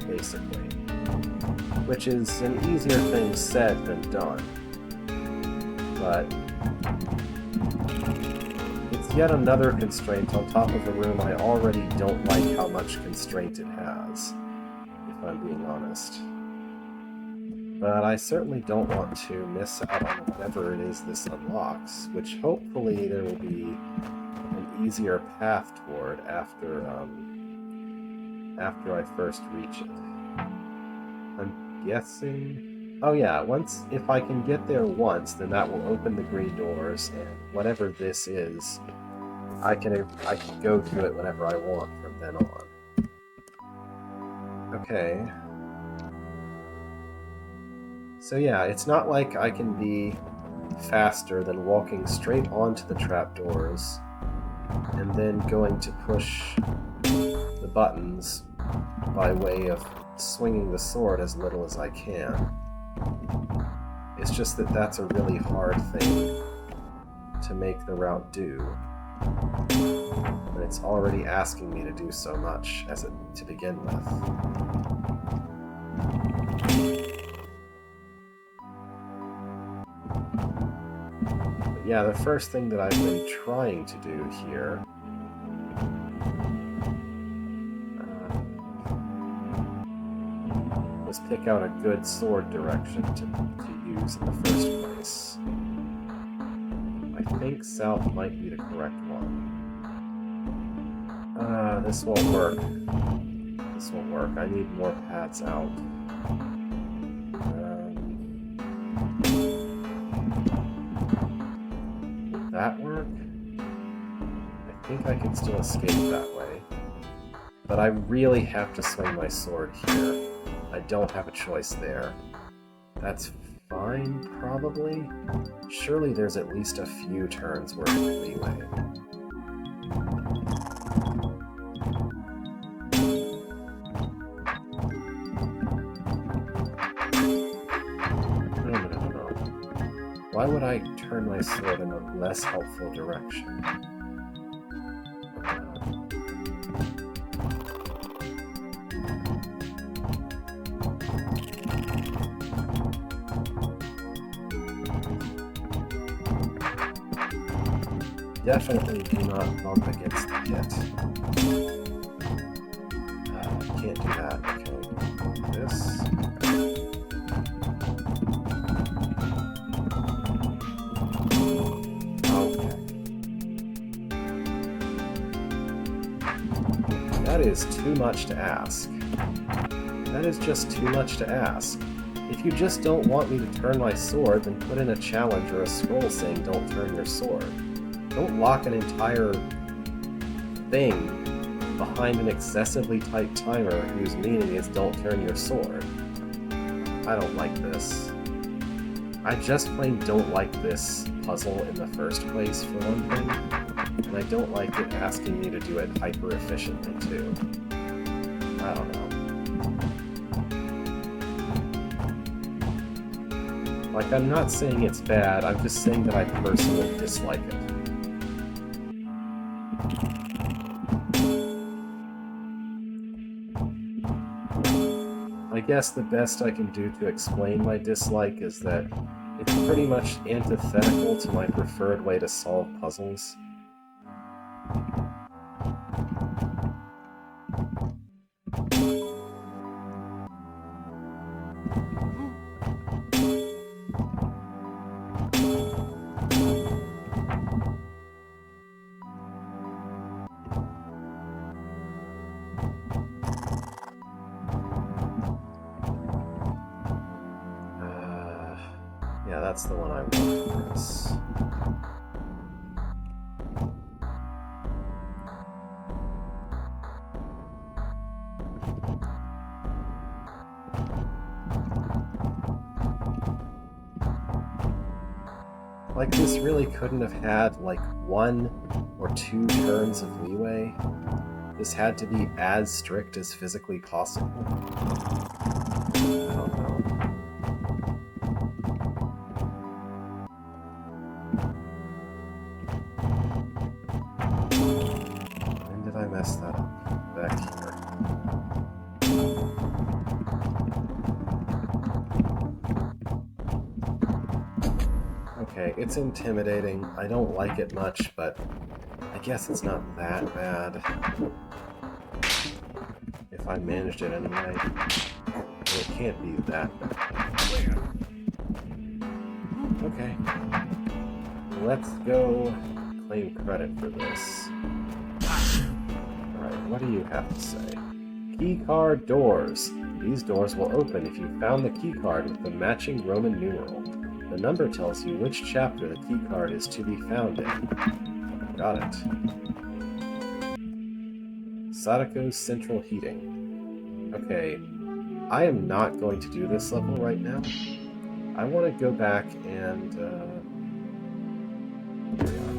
basically. Which is an easier thing said than done. But it's yet another constraint on top of a room I already don't like how much constraint it has, if I'm being honest. But I certainly don't want to miss out on whatever it is this unlocks, which hopefully there will be an easier path toward after I first reach it. guessing... Oh yeah, if I can get there once, then that will open the green doors, and whatever this is, I can go to it whenever I want from then on. Okay. So yeah, it's not like I can be faster than walking straight onto the trapdoors and then going to push the buttons by way of swinging the sword as little as I can. It's just that that's a really hard thing to make the route do. And it's already asking me to do so much to begin with. But yeah, the first thing that I've been trying to do here was pick out a good sword direction to use in the first place. I think south might be the correct one. This won't work. This won't work. I need more paths out. Would that work? I think I can still escape that way. But I really have to swing my sword here. I don't have a choice there. That's fine, probably? Surely there's at least a few turns worth of leeway. No. Why would I turn my sword in a less helpful direction? Definitely do not bump against the pit. Can't do that. Okay. This. Okay. That is too much to ask. That is just too much to ask. If you just don't want me to turn my sword, then put in a challenge or a scroll saying don't turn your sword. Don't lock an entire thing behind an excessively tight timer whose meaning is don't turn your sword. I don't like this. I just plain don't like this puzzle in the first place, for one thing, and I don't like it asking me to do it hyper-efficiently, too. I don't know. Like, I'm not saying it's bad, I'm just saying that I personally dislike it. I guess the best I can do to explain my dislike is that it's pretty much antithetical to my preferred way to solve puzzles. Yeah, that's the one I want for this. Like, this really couldn't have had, like, 1 or 2 turns of leeway. This had to be as strict as physically possible. I don't know. When did I mess that up? Back here. Okay, it's intimidating. I don't like it much, but I guess it's not that bad. If I managed it anyway. It can't be that bad. Okay. Let's go claim credit for this. Alright, what do you have to say? Keycard doors. These doors will open if you found the keycard with the matching Roman numeral. The number tells you which chapter the keycard is to be found in. Got it. Sadako's Central Heating. Okay, I am not going to do this level right now. I want to go back and... here we are.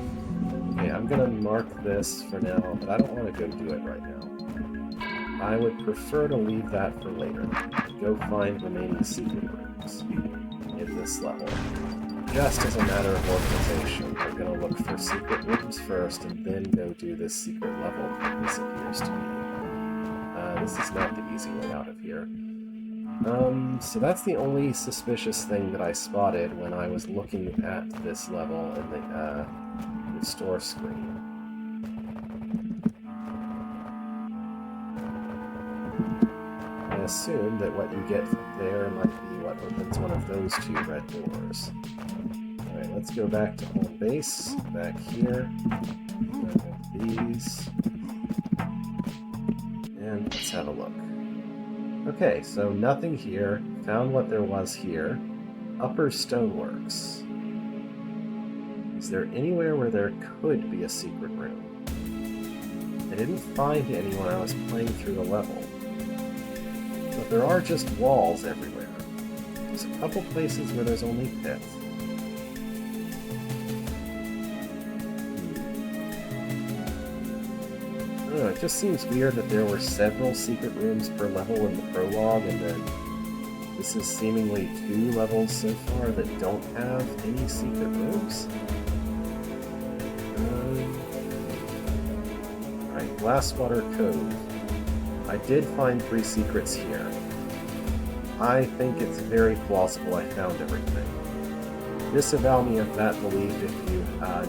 Okay, I'm going to mark this for now, but I don't want to go do it right now. I would prefer to leave that for later. Go find remaining secret rooms in this level. Just as a matter of organization, I'm going to look for secret rooms first and then go do this secret level, this appears to be. This is not the easy way out of here. So that's the only suspicious thing that I spotted when I was looking at this level in the store screen. I assume that what you get from there might be what opens one of those two red doors. Alright, let's go back to home base, back here, these, and let's have a look. Okay, so nothing here, found what there was here. Upper Stoneworks. Is there anywhere where there could be a secret room? I didn't find any when I was playing through the level. But there are just walls everywhere. There's a couple places where there's only pits. I don't know, it just seems weird that there were several secret rooms per level in the prologue, and then this is seemingly 2 levels so far that don't have any secret rooms. Alright, Glasswater Cove. I did find 3 secrets here. I think it's very plausible I found everything. Disavow me of that belief if you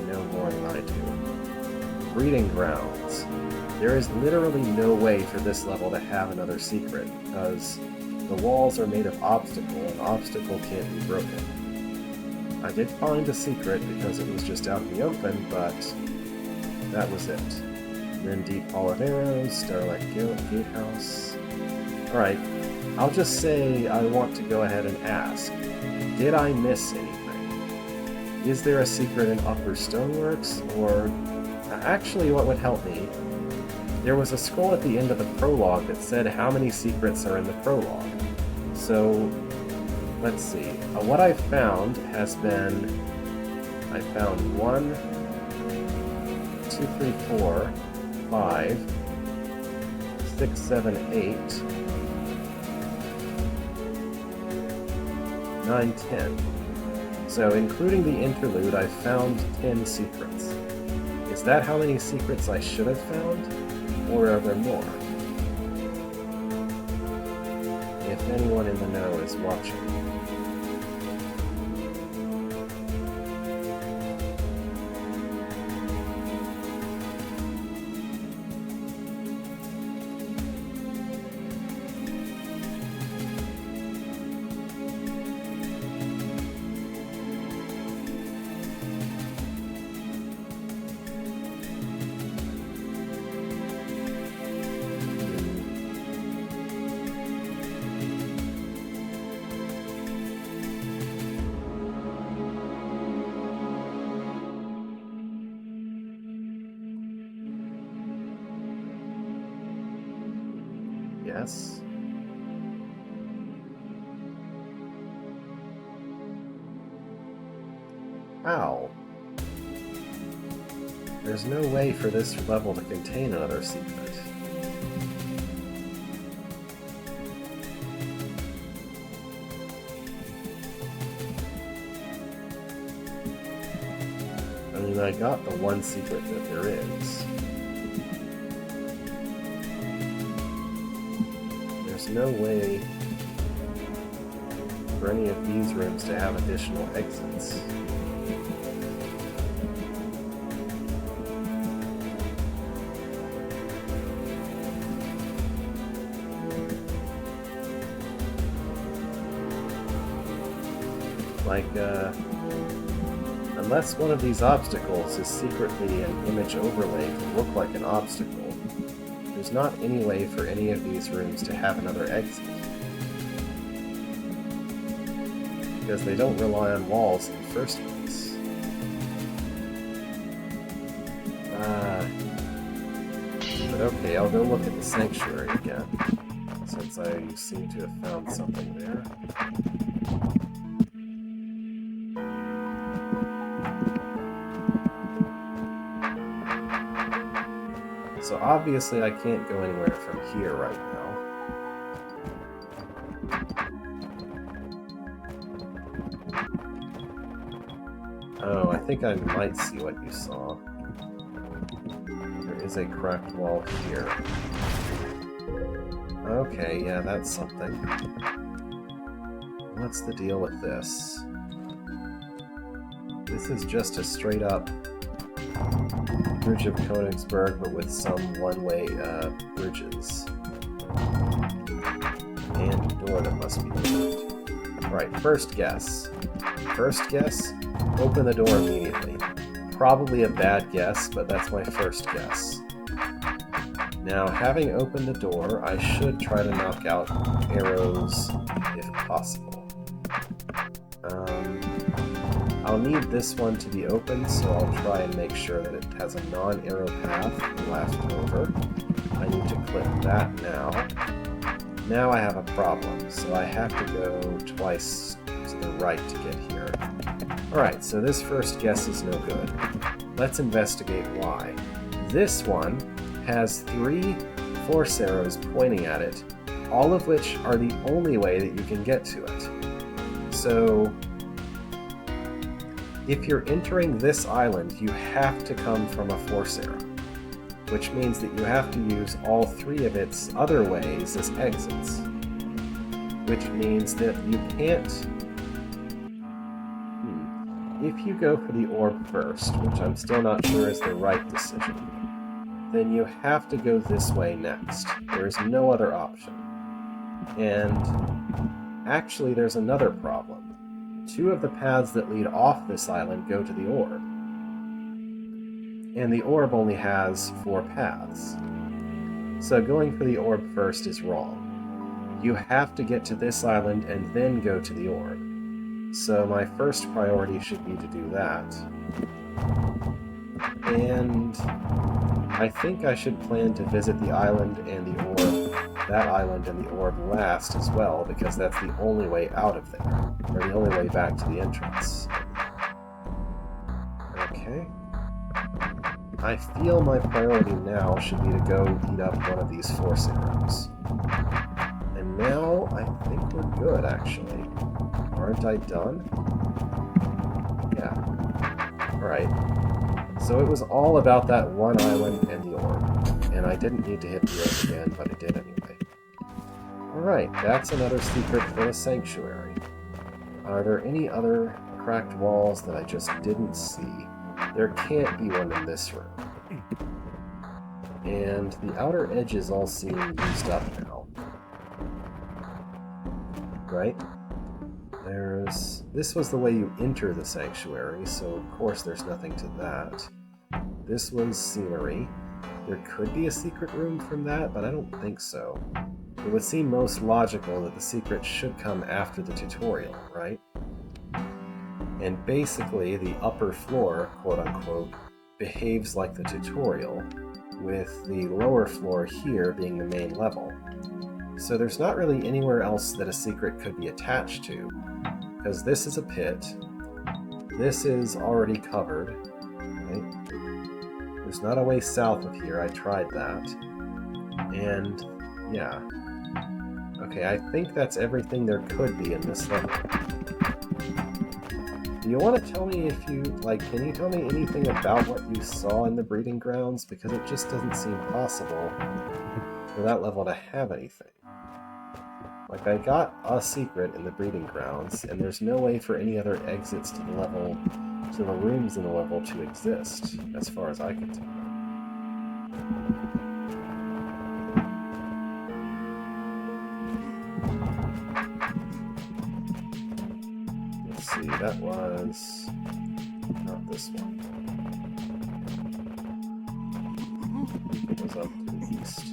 know more than I do. Breeding Grounds. There is literally no way for this level to have another secret, because the walls are made of obstacle, and obstacle can't be broken. I did find a secret because it was just out in the open, but that was it. Then Deep Hall of Arrows, Starlight Gatehouse. Alright, I'll just say I want to go ahead and ask, did I miss anything? Is there a secret in Upper Stoneworks, or... Actually, what would help me, there was a scroll at the end of the prologue that said how many secrets are in the prologue. So, let's see. What I've found has been... I found 1, 2, 3, 4, 5, 6, 7, 8, 9, 10. So, including the interlude, I found 10 secrets. Is that how many secrets I should have found? Or are there more? If anyone in the know is watching. Yes. How? There's no way for this level to contain another secret. I mean, I got the one secret that there is. There's no way for any of these rooms to have additional exits. Like, unless one of these obstacles is secretly an image overlay to look like an obstacle, there's not any way for any of these rooms to have another exit. Because they don't rely on walls in the first place. But okay, I'll go look at the sanctuary again, since I seem to have found something there. So obviously I can't go anywhere from here right now. Oh, I think I might see what you saw. There is a cracked wall here. Okay, yeah, that's something. What's the deal with this? This is just a straight up Bridge of Königsberg, but with some one-way bridges. And a door that must be opened. Right, first guess. First guess, open the door immediately. Probably a bad guess, but that's my first guess. Now, having opened the door, I should try to knock out arrows if possible. I'll need this one to be open, so I'll try and make sure that it has a non-arrow path left over. I need to click that now. Now I have a problem, so I have to go twice to the right to get here. Alright, so this first guess is no good. Let's investigate why. This one has 3 force arrows pointing at it, all of which are the only way that you can get to it. So if you're entering this island, you have to come from a force arrow, which means that you have to use all 3 of its other ways as exits, which means that you can't... If you go for the orb first, which I'm still not sure is the right decision, then you have to go this way next. There is no other option. And actually, there's another problem. 2 of the paths that lead off this island go to the orb. And the orb only has 4 paths. So going for the orb first is wrong. You have to get to this island and then go to the orb. So my first priority should be to do that. And I think I should plan to visit the island and the orb, that island and the orb last as well, because that's the only way out of there, or the only way back to the entrance. Okay. I feel my priority now should be to go eat up one of these force arrows. And now I think we're good, actually. Aren't I done? Yeah. Alright. So it was all about that one island and the orb. And I didn't need to hit the orb again, but I did anyway. Alright, that's another secret for the sanctuary. Are there any other cracked walls that I just didn't see? There can't be one in this room. And the outer edges all seem used up now. Right? This was the way you enter the sanctuary, so of course there's nothing to that. This was scenery. There could be a secret room from that, but I don't think so. It would seem most logical that the secret should come after the tutorial, right? And basically, the upper floor, quote-unquote, behaves like the tutorial, with the lower floor here being the main level. So there's not really anywhere else that a secret could be attached to, because this is a pit, this is already covered, right? There's not a way south of here, I tried that, and yeah. Okay, I think that's everything there could be in this level. Do you want to tell me if you, can you tell me anything about what you saw in the breeding grounds? Because it just doesn't seem possible for that level to have anything. Like, I got a secret in the breeding grounds, and there's no way for any other exits to the level, to the rooms in the level to exist, as far as I can tell. Let's see, that was not this one. think it was up to the east.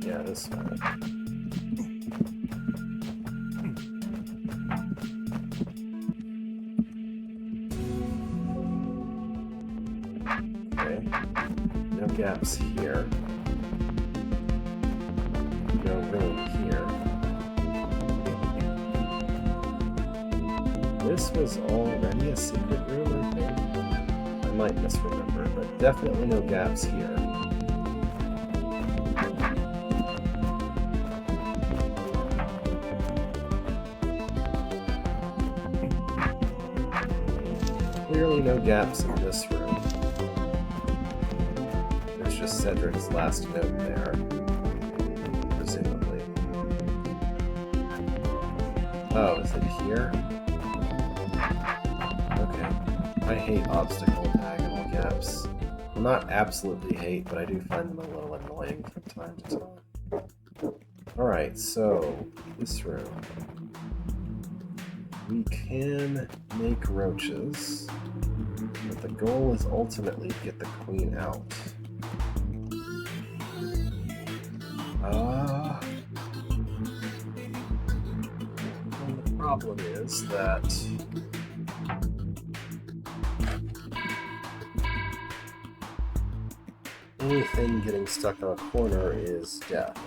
Yeah, this one. Okay. No gaps here. No room here. This was already a secret room, I think. I might misremember, but definitely no gaps here. Clearly no gaps in this room. There's just Cedric's last note there, presumably. Oh, is it here? I hate obstacle diagonal gaps. Well, not absolutely hate, but I do find them a little annoying from time to time. Alright, so this room. We can make roaches, but the goal is ultimately to get the queen out. And the problem is that anything getting stuck on a corner is death.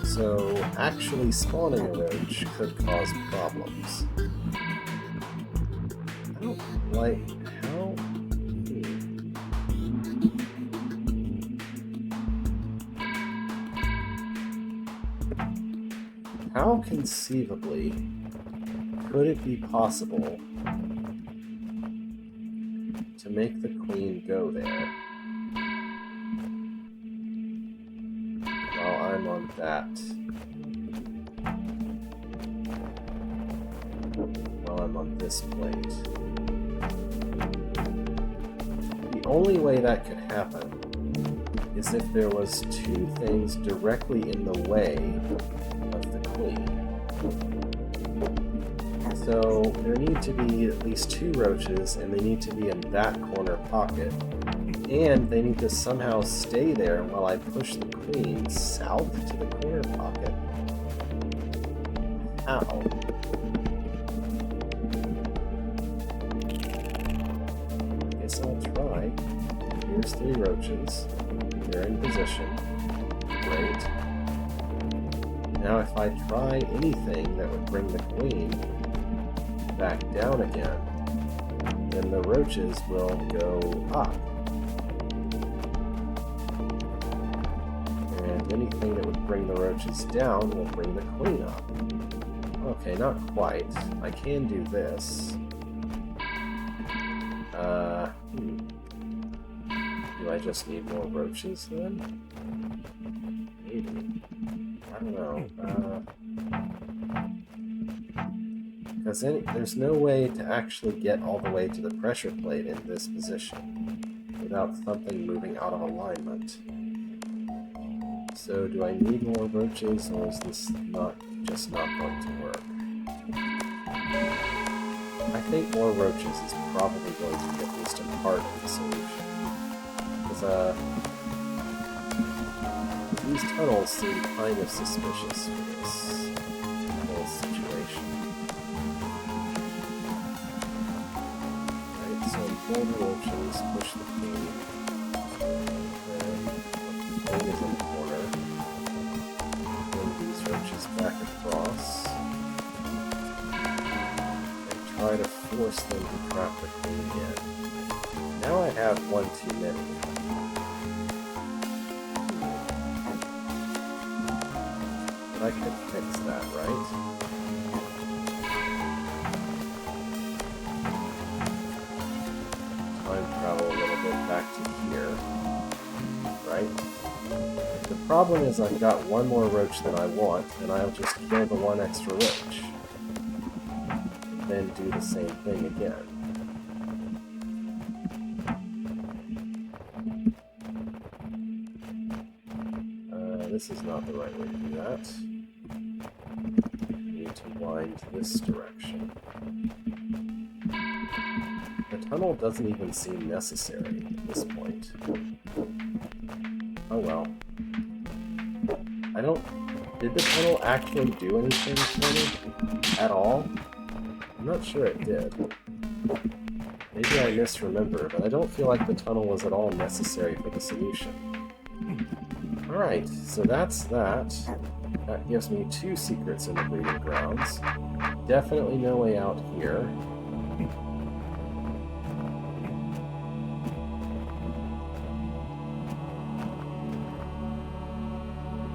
So actually spawning a roach could cause problems. I don't like how... How conceivably could it be possible to make the queen go there while I'm on that? While I'm on this plate. The only way that could happen is if there was two things directly in the way of the queen. So there need to be at least two roaches, and they need to be in that corner pocket. And they need to somehow stay there while I push the queen south to the corner pocket. How? I guess I'll try. Here's three roaches. They're in position. Great. Now if I try anything that would bring the queen back down again, then the roaches will go up. And anything that would bring the roaches down will bring the queen up. Okay, not quite. I can do this. Do I just need more roaches then? Maybe. I don't know. Because there's no way to actually get all the way to the pressure plate in this position without something moving out of alignment. So do I need more roaches, or is this just not going to work? I think more roaches is probably going to be at least a part of the solution. Because these tunnels seem kind of suspicious for this whole situation. Right, so pull the roaches, push the queen, and the queen is in the corner. Bring these roaches back across, and try to force them to trap the queen in. Now I have one too many. I could fix that, right? Time travel a little bit back to here, right? The problem is I've got one more roach than I want, and I'll just kill the one extra roach. And then do the same thing again. This is not the right way to do that. wind this direction. The tunnel doesn't even seem necessary at this point. Oh well. I don't... Did the tunnel actually do anything for me? At all? I'm not sure it did. Maybe I misremember, but I don't feel like the tunnel was at all necessary for the solution. Alright, so that's that. That gives me 2 secrets in the breeding grounds. Definitely no way out here.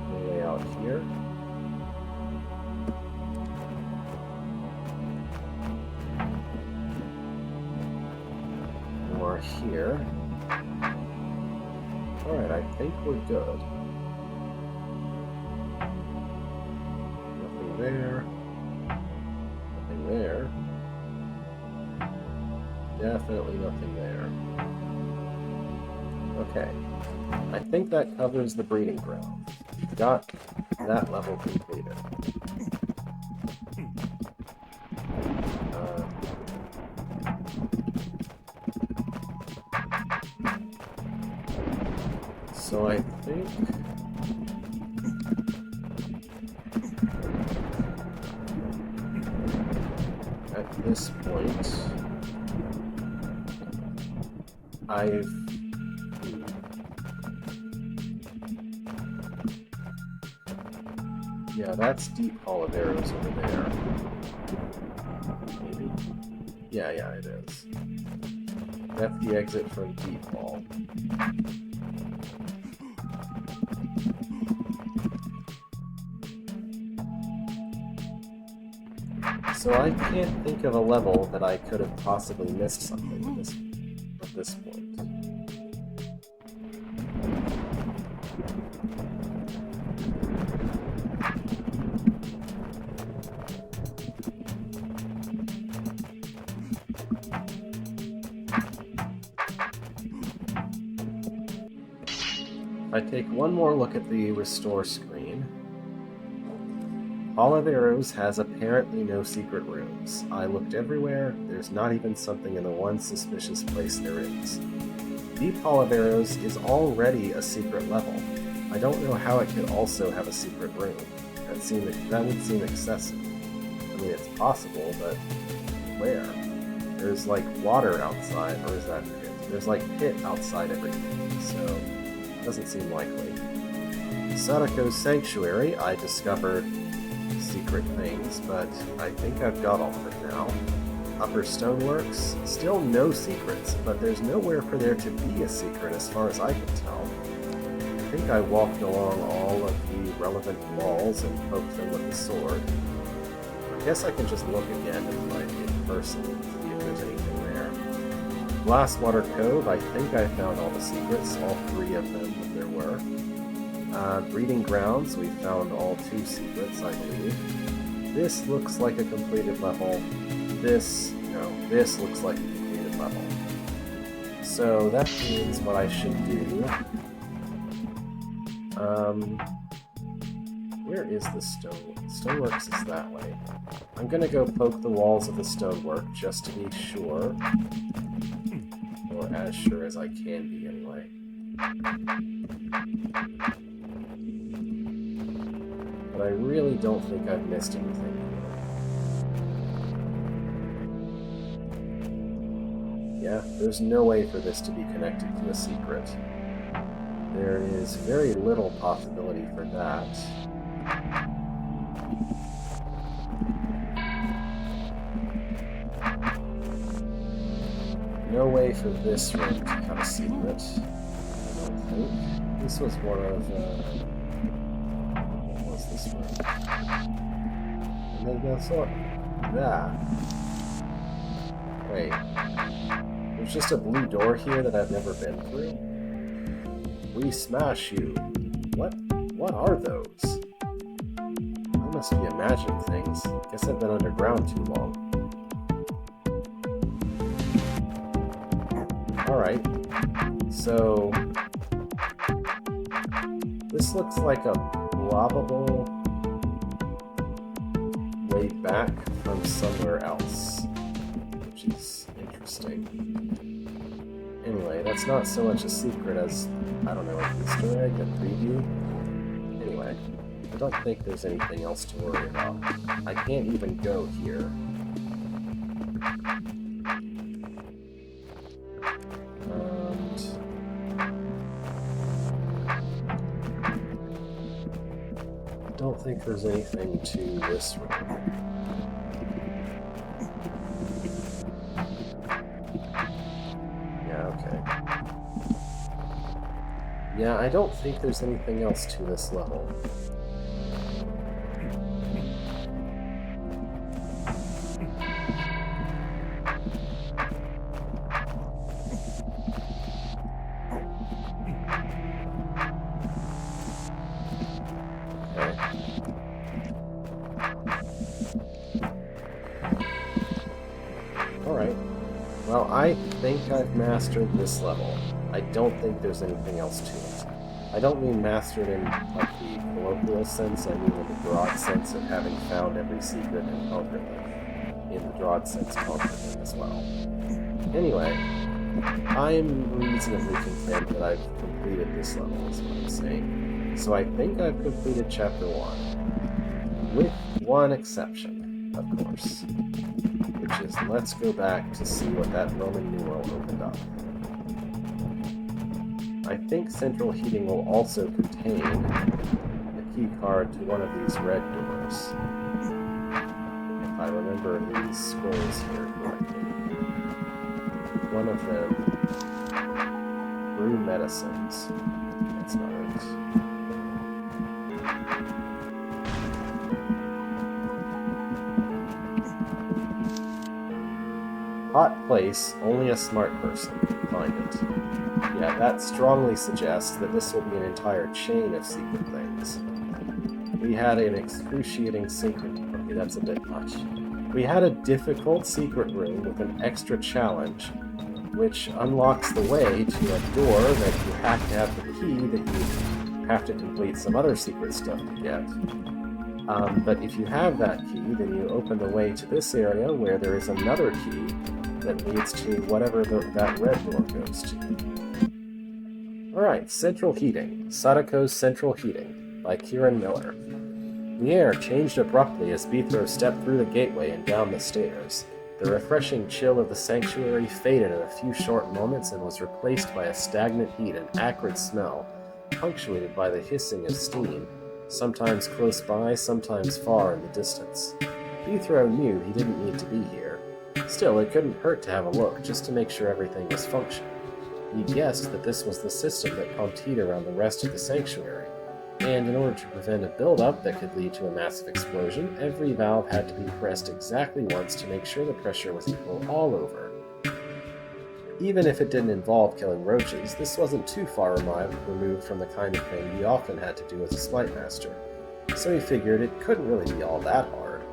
No way out here. More here. Alright, I think we're good. Nothing there. Nothing there. Definitely nothing there. Okay. I think that covers the breeding ground. Got that level completed. So I think at this point I've yeah, that's Deep Hall of Arrows over there. Maybe? Yeah, it is. That's the exit from Deep Hall. So I can't think of a level that I could have possibly missed something at this point. If I take one more look at the restore screen, Hall of Arrows has apparently no secret rooms. I looked everywhere, there's not even something in the one suspicious place there is. Deep Hall of Arrows is already a secret level. I don't know how it could also have a secret room. That would seem excessive. I mean, it's possible, but where? There's like water outside, or is that pit? There's like pit outside everything, so it doesn't seem likely. Sadako's Sanctuary, I discovered secret things, but I think I've got all of it now. Upper Stoneworks, still no secrets, but there's nowhere for there to be a secret as far as I can tell. I think I walked along all of the relevant walls and poked them with the sword. I guess I can just look again in person and see if there's anything there. Glasswater Cove, I think I found all the secrets, all 3 of them that there were. Breeding Grounds, we found all 2 secrets, I believe. This looks like a completed level. This looks like a completed level. So that means what I should do... where is the Stoneworks is that way. I'm gonna go poke the walls of the stonework just to be sure. Or as sure as I can be, anyway. But I really don't think I've missed anything here. Yeah, there's no way for this to be connected to a secret. There is very little possibility for that. No way for this room to have a secret, I don't think. This was one of, what was this room? And then that's what? That. Wait. There's just a blue door here that I've never been through? We smash you. What are those? I must be imagining things. Guess I've been underground too long. Alright, so this looks like a blobbable... Wait, back from somewhere else, which is interesting. Anyway, that's not so much a secret as, I don't know, an Easter egg, a preview? Anyway, I don't think there's anything else to worry about. I can't even go here. I don't think there's anything to this room. Yeah, I don't think there's anything else to this level. Okay. Alright. Well, I think I've mastered this level. I don't think there's anything else to it. I don't mean mastered in like the colloquial sense, I mean in the broad sense of having found every secret and conquered them. In the broad sense, conquered them as well. Anyway, I'm reasonably content that I've completed this level, is what I'm saying. So I think I've completed Chapter 1. With one exception, of course. Which is, let's go back to see what that Roman numeral opened up. I think central heating will also contain the key card to one of these red doors. If I remember these scrolls here correctly. One of them, brew medicines. That's not it. Hot place, only a smart person can find it. Yeah, that strongly suggests that this will be an entire chain of secret things. We had an excruciating secret. Okay, that's a bit much. We had a difficult secret room with an extra challenge, which unlocks the way to a door that you have to have the key that you have to complete some other secret stuff to get. But if you have that key, then you open the way to this area where there is another key that leads to whatever that red door goes to. Alright, Central Heating. Sadako's Central Heating by Kieran Miller. The air changed abruptly as Bithro stepped through the gateway and down the stairs. The refreshing chill of the sanctuary faded in a few short moments and was replaced by a stagnant heat and acrid smell, punctuated by the hissing of steam, sometimes close by, sometimes far in the distance. Bithro knew he didn't need to be here. Still, it couldn't hurt to have a look, just to make sure everything was functioning. He guessed that this was the system that pumped heat around the rest of the sanctuary, and in order to prevent a buildup that could lead to a massive explosion, every valve had to be pressed exactly once to make sure the pressure was equal all over. Even if it didn't involve killing roaches, this wasn't too far removed from the kind of thing he often had to do as a Spite Master, so he figured it couldn't really be all that hard.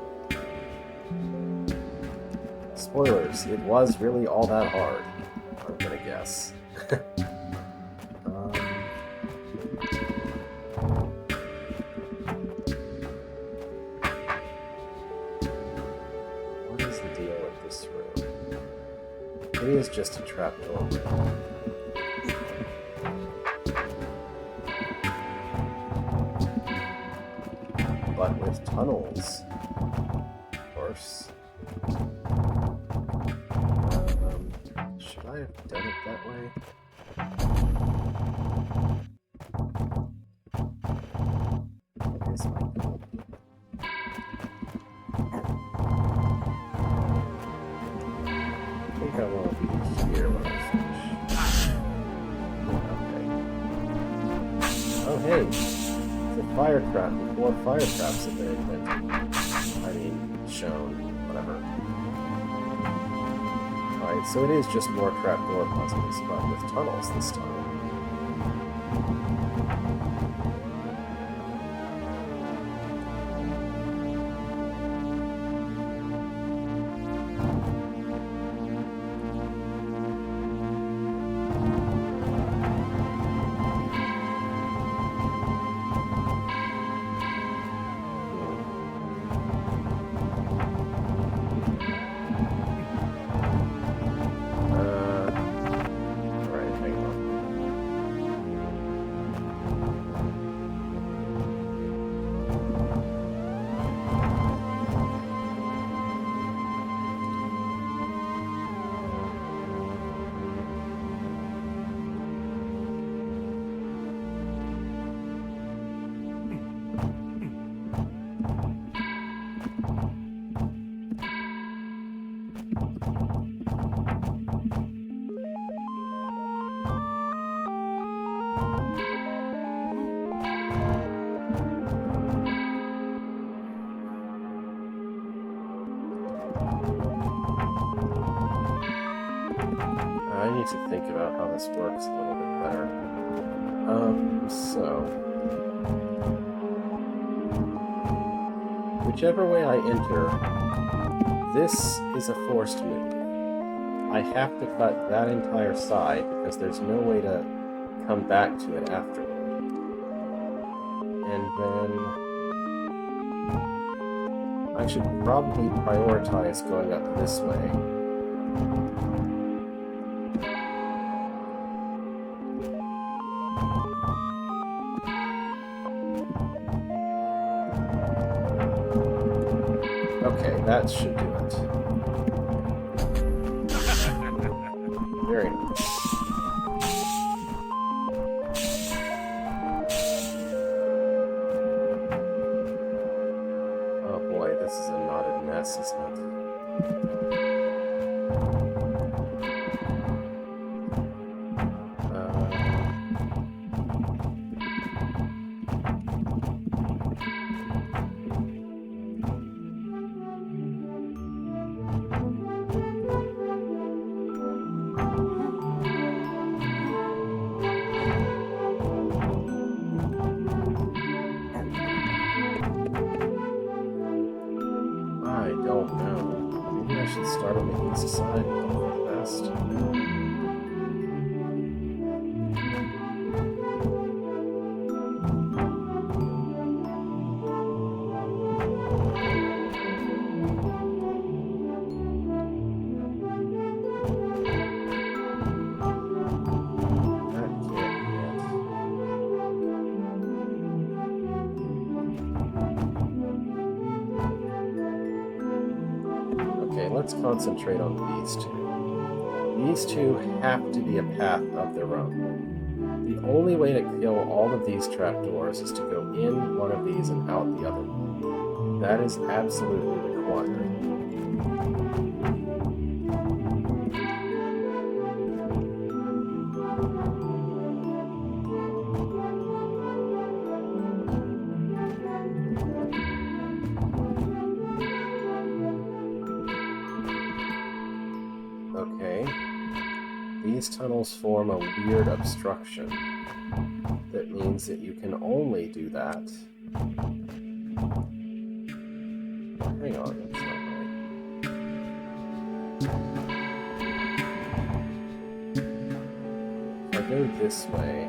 Spoilers, it was really all that hard, I'm gonna guess. What is the deal with this room? It is just a trapdoor room. But with tunnels, of course. Should I have done it that way? Okay, so I think I want to be here when I finish. Okay. Oh hey! It's a fire trap before fire traps have been invented. I mean, shown, whatever. Alright, so it is just more trapdoor puzzles, but with tunnels this time. to think about how this works a little bit better. So... whichever way I enter, this is a forced move. I have to cut that entire side because there's no way to come back to it afterward. And then I should probably prioritize going up this way. Okay, that should do it. Very nice. Oh boy, this is a knotted mess, isn't it? Start on the east side best. Let's concentrate on these two. These two have to be a path of their own. The only way to kill all of these trapdoors is to go in one of these and out the other one. That is absolutely required. These tunnels form a weird obstruction. That means that you can only do that. Hang on, that's not right. If I go this way...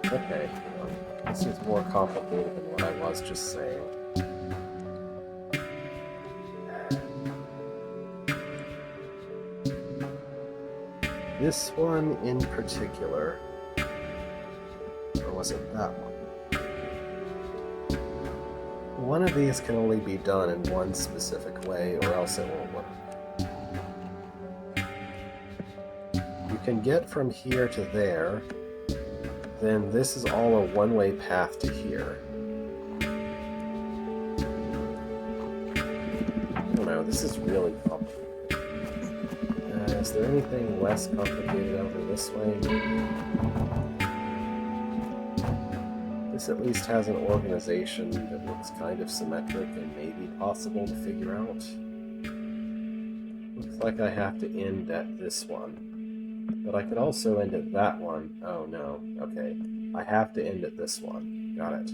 Okay, this is more complicated than what I was just saying. This one in particular, or was it that one? One of these can only be done in one specific way, or else it won't work. You can get from here to there, then this is all a one-way path to here. I don't know, this is really complicated. Is there anything less complicated over this way, maybe? This at least has an organization that looks kind of symmetric and maybe possible to figure out. Looks like I have to end at this one. But I could also end at that one. Oh no, okay. I have to end at this one. Got it.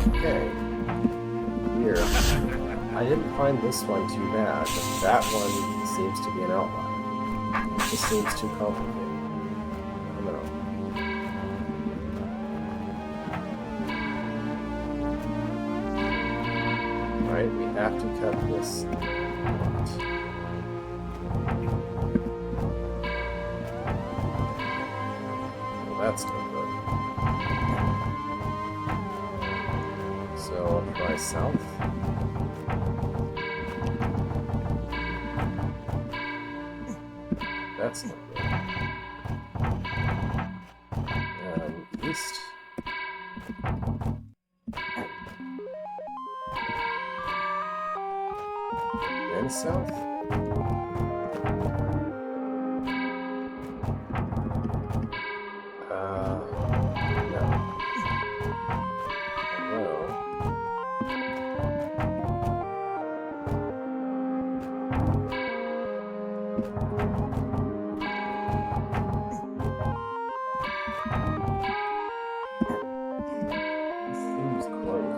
Okay. Here. I didn't find this one too bad, but that one seems to be an outlier. It just seems too complicated. I don't know. Alright, we have to cut this out. Well, that's no good. So I'll try south. That's no good. East. Then south. No. Hello. Seems close.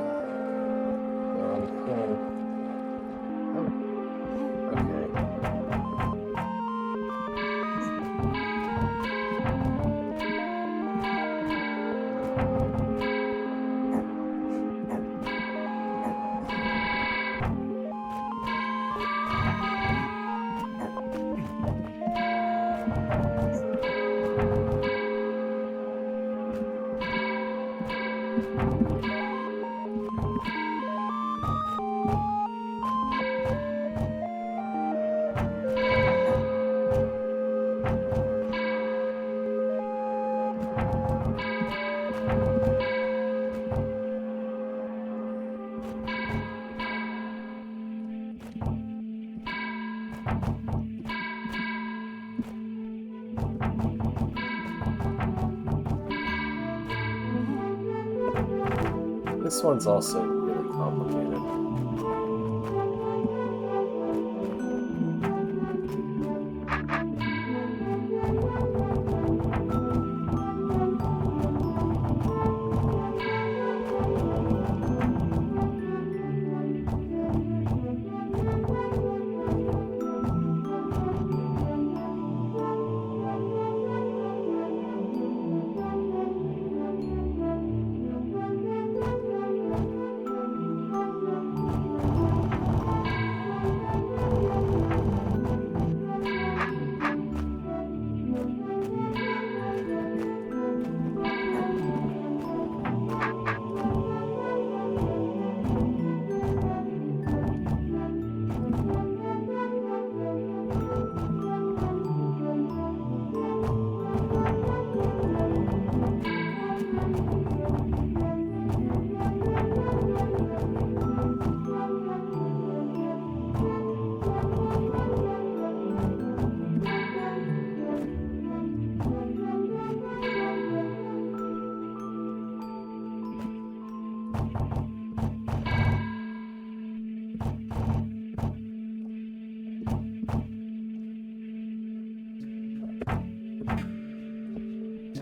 This one's also really complicated.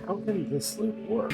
How can this loop work?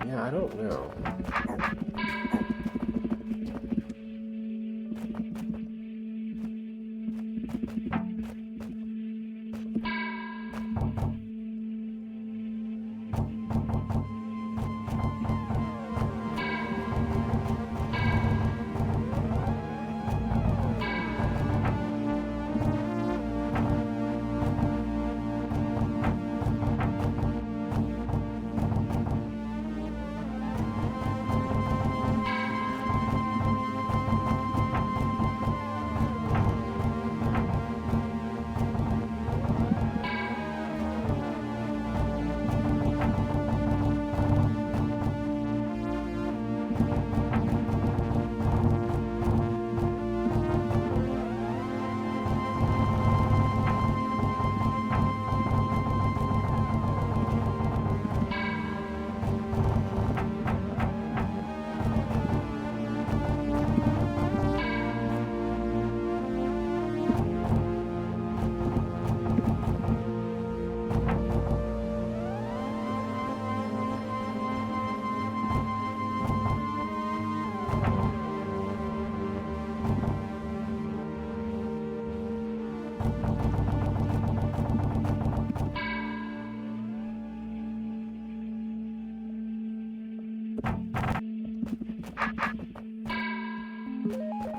Yeah, I don't know.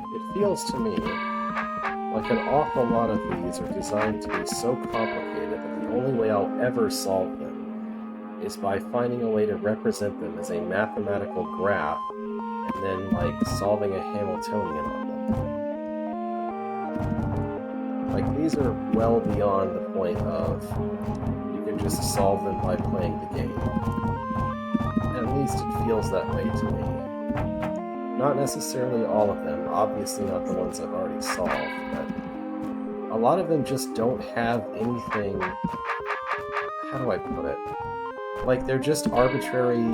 It feels to me like an awful lot of these are designed to be so complicated that the only way I'll ever solve them is by finding a way to represent them as a mathematical graph and then, like, solving a Hamiltonian on them. Like, these are well beyond the point of you can just solve them by playing the game. At least it feels that way to me. Not necessarily all of them, obviously not the ones I've already solved, but a lot of them just don't have anything... How do I put it? Like, they're just arbitrary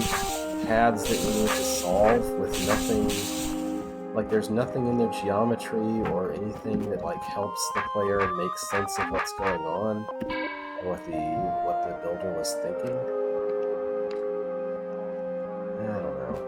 paths that you need to solve with nothing... Like, there's nothing in their geometry or anything that, like, helps the player make sense of what's going on, or what the builder was thinking. I don't know.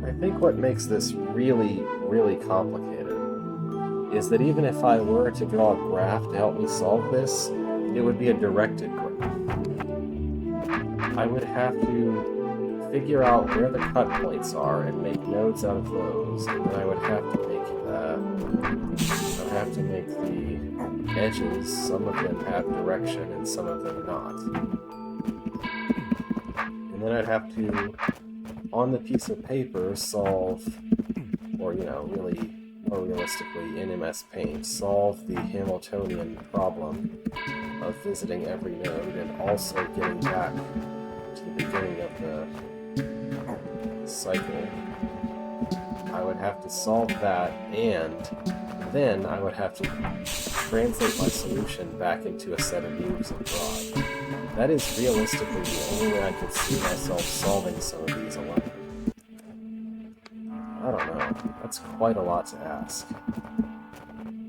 I think what makes this really, really complicated is that even if I were to draw a graph to help me solve this, it would be a directed graph. I would have to figure out where the cut points are and make nodes out of those, and then I would have to make the edges, some of them have direction and some of them not. And then I'd have to, on the piece of paper, solve, or, you know, really more realistically in MS Paint, solve the Hamiltonian problem of visiting every node and also getting back to the beginning of the cycle. I would have to solve that, and then I would have to translate my solution back into a set of moves abroad. That is realistically the only way I could see myself solving some of these alone. I don't know. That's quite a lot to ask.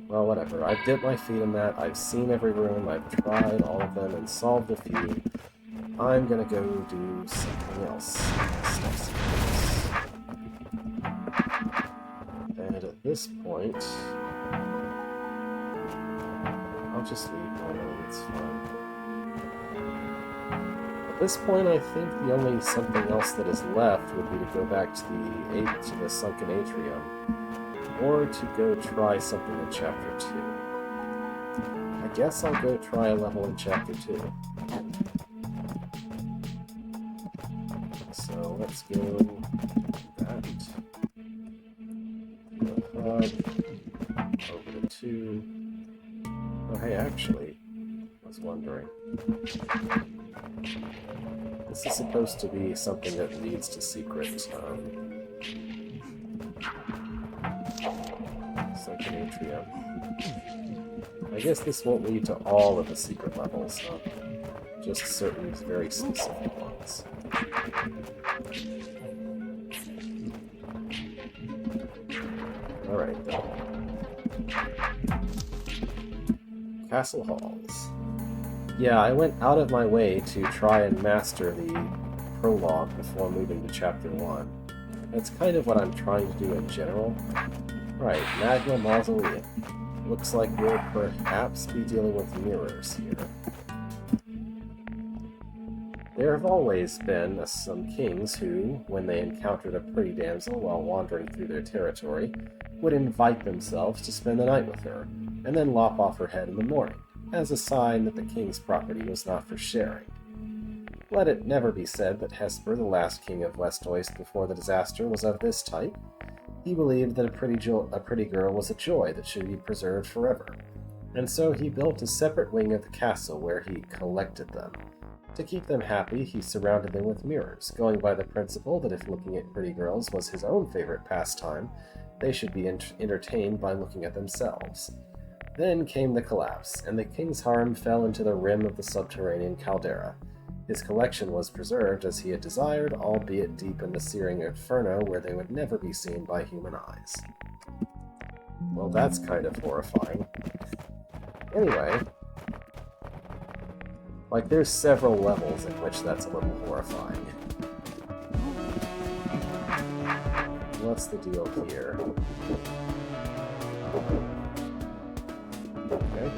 Well, whatever. I've dipped my feet in that. I've seen every room. I've tried all of them and solved a few. I'm gonna go do something else. And at this point, I'll just leave my own. It's fine. At this point, I think the only something else that is left would be to go back to the sunken atrium, or to go try something in Chapter 2. I guess I'll go try a level in Chapter 2. So let's go that. Over to 2. Oh, hey, actually, I was wondering. This is supposed to be something that leads to secret, sunken atrium. I guess this won't lead to all of the secret levels, just certain very specific ones. Alright, then. Castle Halls. Yeah, I went out of my way to try and master the prologue before moving to Chapter 1. That's kind of what I'm trying to do in general. Right, Magma Mausoleum. Looks like we'll perhaps be dealing with mirrors here. There have always been some kings who, when they encountered a pretty damsel while wandering through their territory, would invite themselves to spend the night with her, and then lop off her head in the morning, as a sign that the king's property was not for sharing. Let it never be said that Hesper, the last king of Westeros before the disaster, was of this type. He believed that a pretty girl was a joy that should be preserved forever, and so he built a separate wing of the castle where he collected them. To keep them happy, he surrounded them with mirrors, going by the principle that if looking at pretty girls was his own favorite pastime, they should be entertained by looking at themselves. Then came the collapse, and the king's harem fell into the rim of the subterranean caldera. His collection was preserved as he had desired, albeit deep in the searing inferno where they would never be seen by human eyes. Well, that's kind of horrifying. Anyway, there's several levels in which that's a little horrifying. What's the deal here? Okay.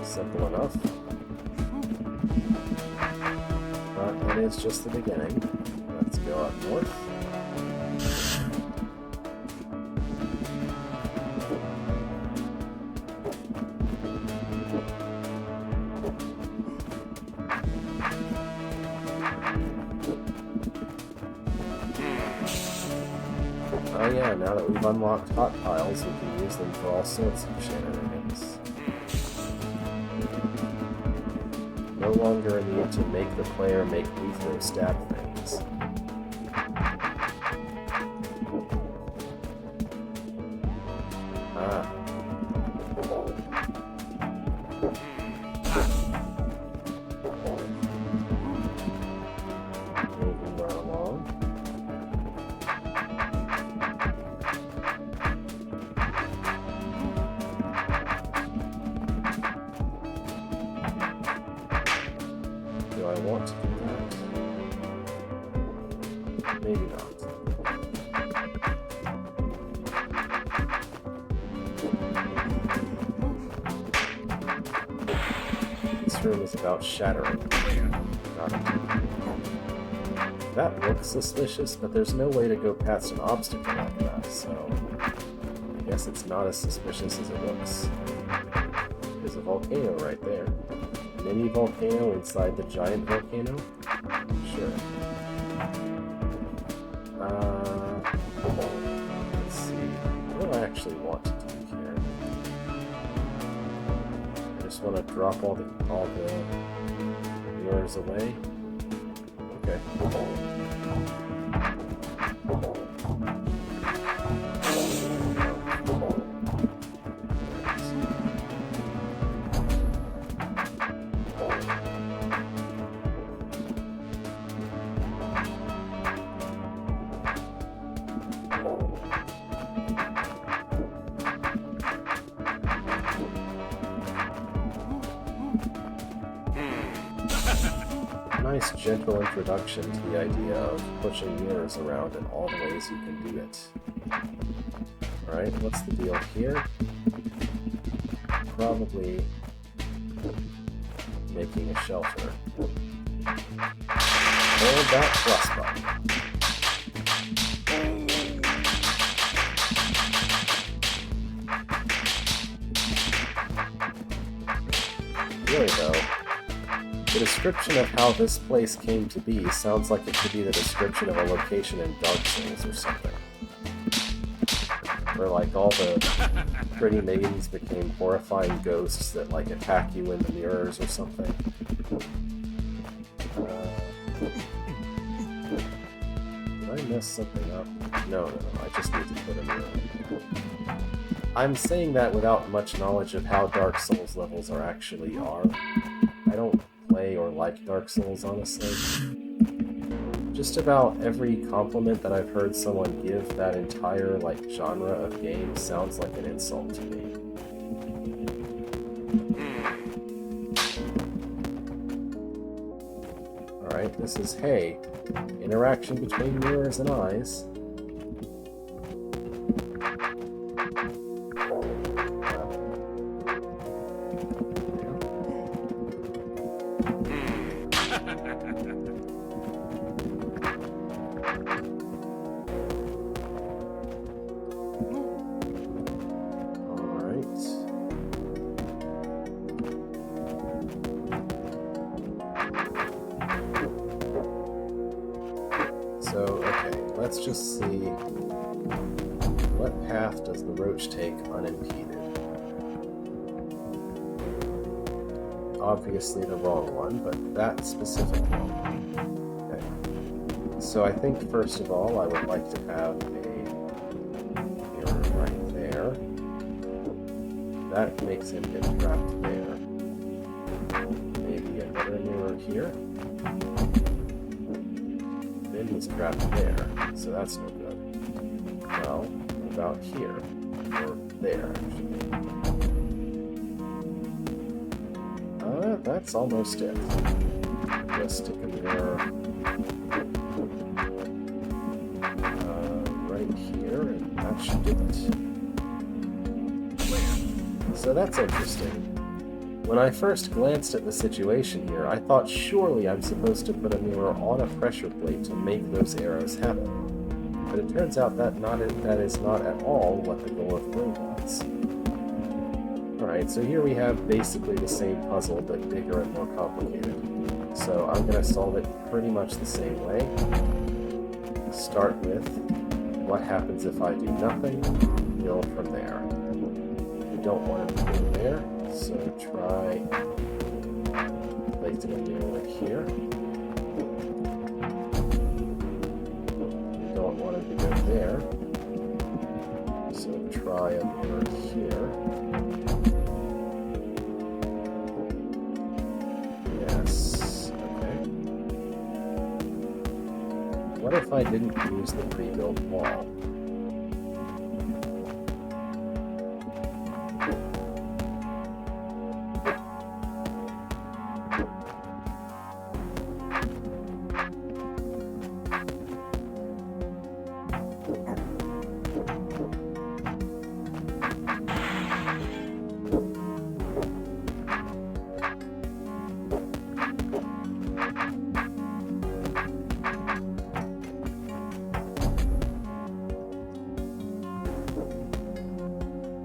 Simple enough. But it is just the beginning. Let's go up north. Oh yeah, now that we've unlocked hot piles, we can use them for all sorts of shenanigans. No longer a need to make the player make lethal stab things. Moving right along. Do I want to do that? Maybe not. This room is about shattering. Got it. That looks suspicious, but there's no way to go past an obstacle like that, so I guess it's not as suspicious as it looks. There's a volcano right there. Mini volcano inside the giant volcano? Sure. Let's see. What do I actually want to do here? I just want to drop all the mirrors away. Okay. Nice gentle introduction to the idea of pushing mirrors around in all the ways you can do it. Alright, what's the deal here? Probably making a shelter. Hold that plus button. Really though, the description of how this place came to be sounds like it could be the description of a location in Dark Souls or something. Where like all the pretty maidens became horrifying ghosts that like attack you in the mirrors or something. Did I mess something up? No, I just need to put a mirror in. I'm saying that without much knowledge of how Dark Souls levels actually are. I don't play or like Dark Souls, honestly. Just about every compliment that I've heard someone give that entire, genre of game sounds like an insult to me. Alright, this is, hey, interaction between mirrors and eyes. So, okay, let's just see what path does the roach take unimpeded. Obviously the wrong one, but that specific one. Okay. So I think first of all I would like to have a mirror right there. That makes him get trapped there. Maybe another mirror here. He's trapped there, so that's no good. Well, what about here? Or there, actually. That's almost it. Just stick a mirror right here, and that should do it. So that's interesting. When I first glanced at the situation here, I thought surely I'm supposed to put a mirror on a pressure plate to make those arrows happen. But it turns out that is not at all what the goal of the game was. Alright, so here we have basically the same puzzle, but bigger and more complicated. So I'm going to solve it pretty much the same way. Start with what happens if I do nothing, build from there. We don't want it to go there. So try placing a mirror here. We don't want it to go there. So try a mirror here. Yes. Okay. What if I didn't use the pre-built wall?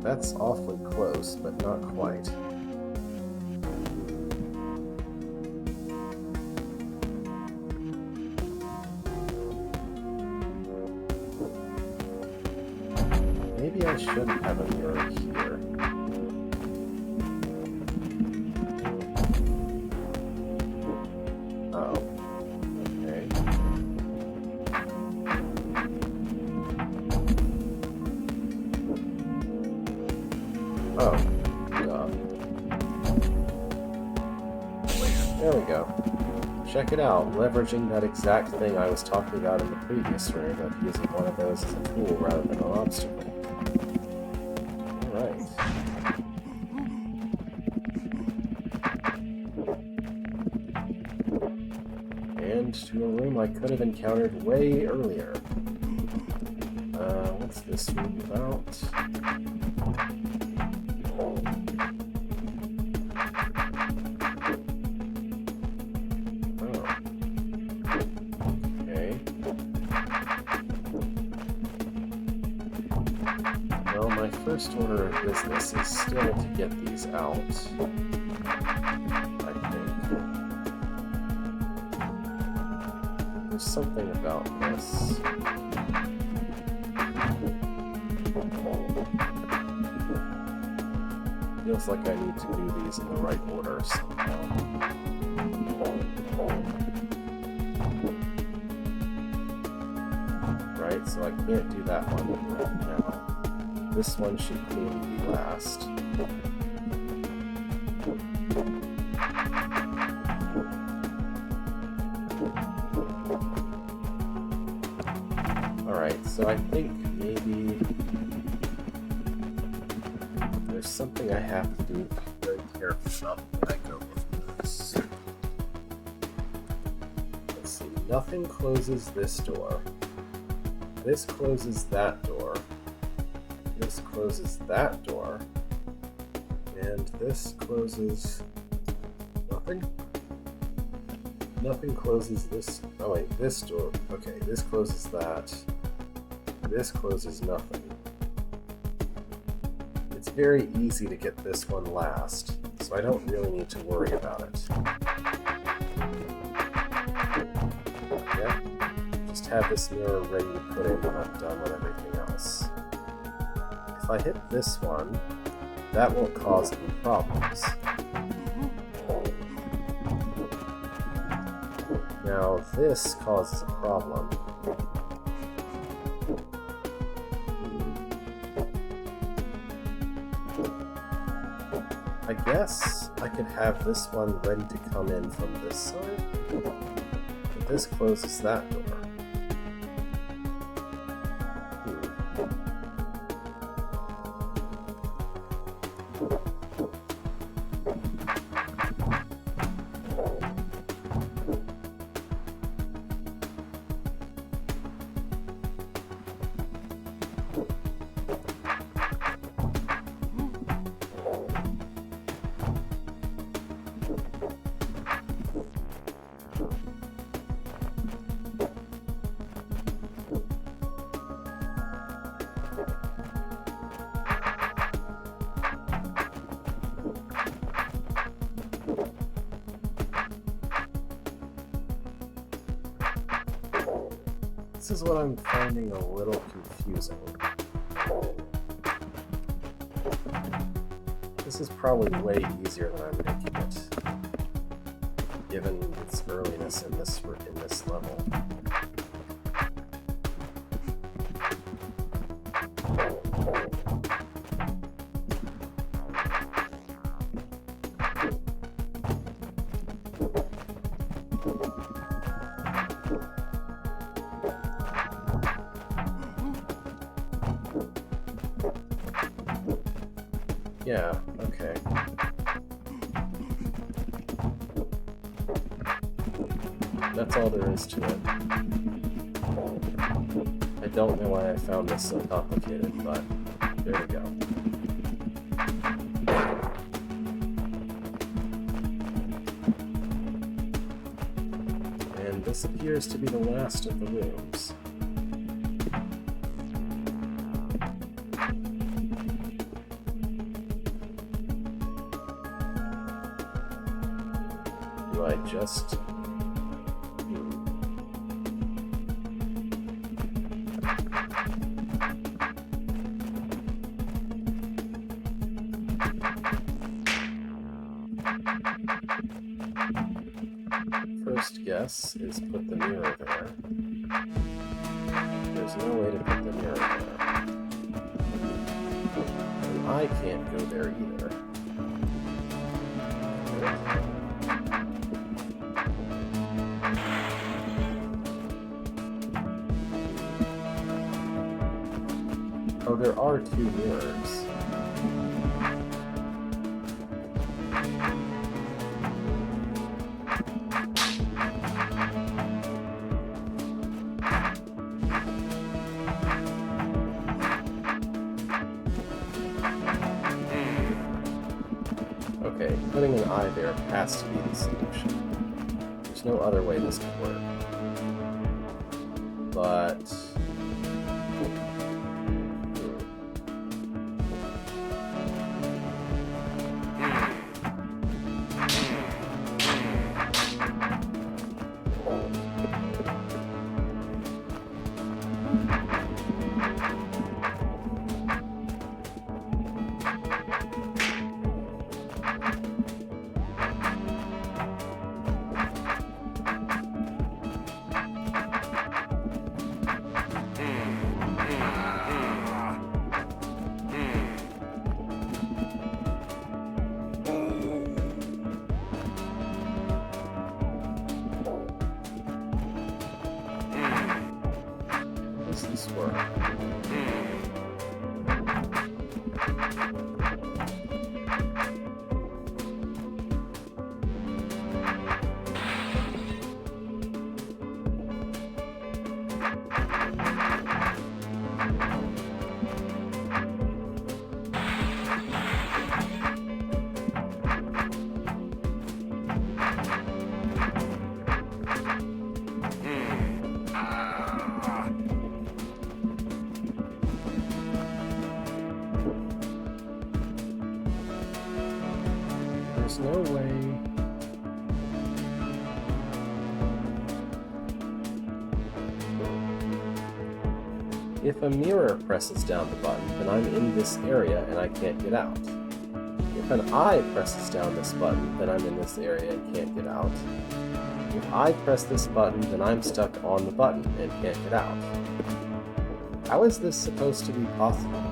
That's awfully close, but not quite. Maybe I shouldn't have a mirror here. Oh. Okay. Oh, God. There we go. Check it out, leveraging that exact thing I was talking about in the previous room of using one of those as a tool rather than an obstacle. Alright. And to a room I could have encountered way earlier. What's this room about? First order of business is still to get these out, I think. There's something about this. Feels like I need to do these in the right order somehow. Right, so I can't do that one right now. This one should clearly be last. Alright, so I think maybe there's something I have to do very careful about when I go into this. Nothing closes this door. This closes that door. This closes that door. And this closes nothing. Nothing closes this. Oh wait, this door. Okay, this closes that. This closes nothing. It's very easy to get this one last, so I don't really need to worry about it. Yeah, just have this mirror ready to put in when I'm done with everything else. If I hit this one, that won't cause any problems. Now this causes a problem. I guess I could have this one ready to come in from this side, but this closes that door. This is what I'm finding a little confusing. This is probably way easier than I'm making it, given its earliness in this level. Yeah, okay. That's all there is to it. I don't know why I found this so complicated, but there we go. And this appears to be the last of the rooms. Do I just... First guess is put the mirror there. There's no way to put the mirror there. And I can't go there either. Oh, there are two mirrors. Okay, putting an eye there has to be the solution. There's no other way this could work. But... this work? if a mirror presses down the button, then I'm in this area and I can't get out. If an eye presses down this button, then I'm in this area and can't get out. If I press this button, then I'm stuck on the button and can't get out. How is this supposed to be possible?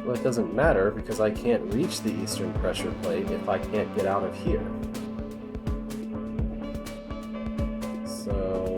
Well, it doesn't matter because I can't reach the eastern pressure plate if I can't get out of here. So...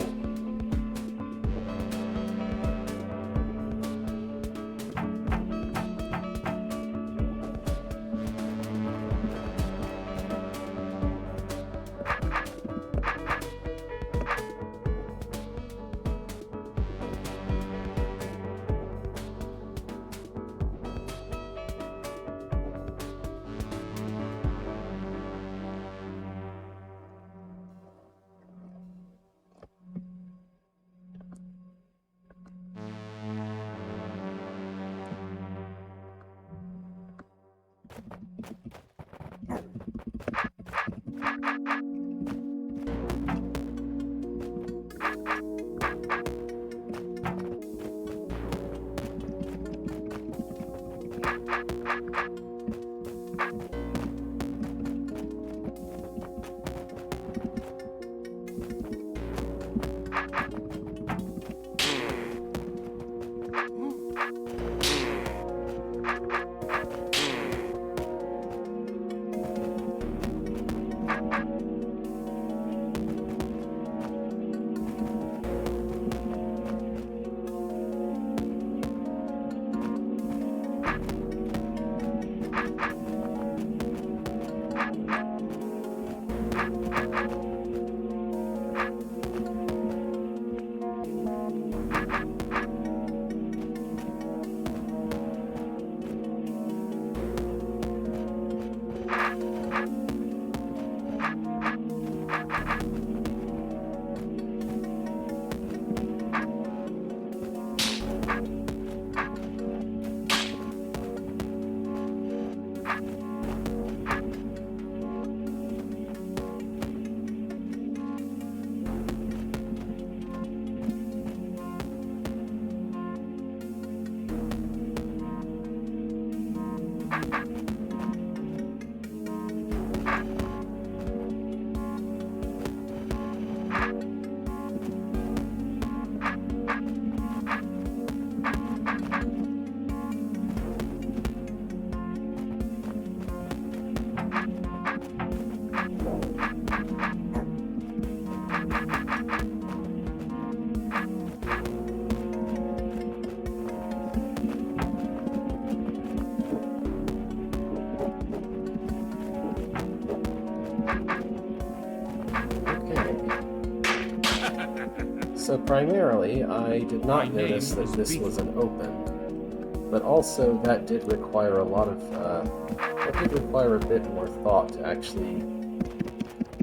So primarily, I did not notice that this was an open, but also that did require a lot of, that did require a bit more thought to actually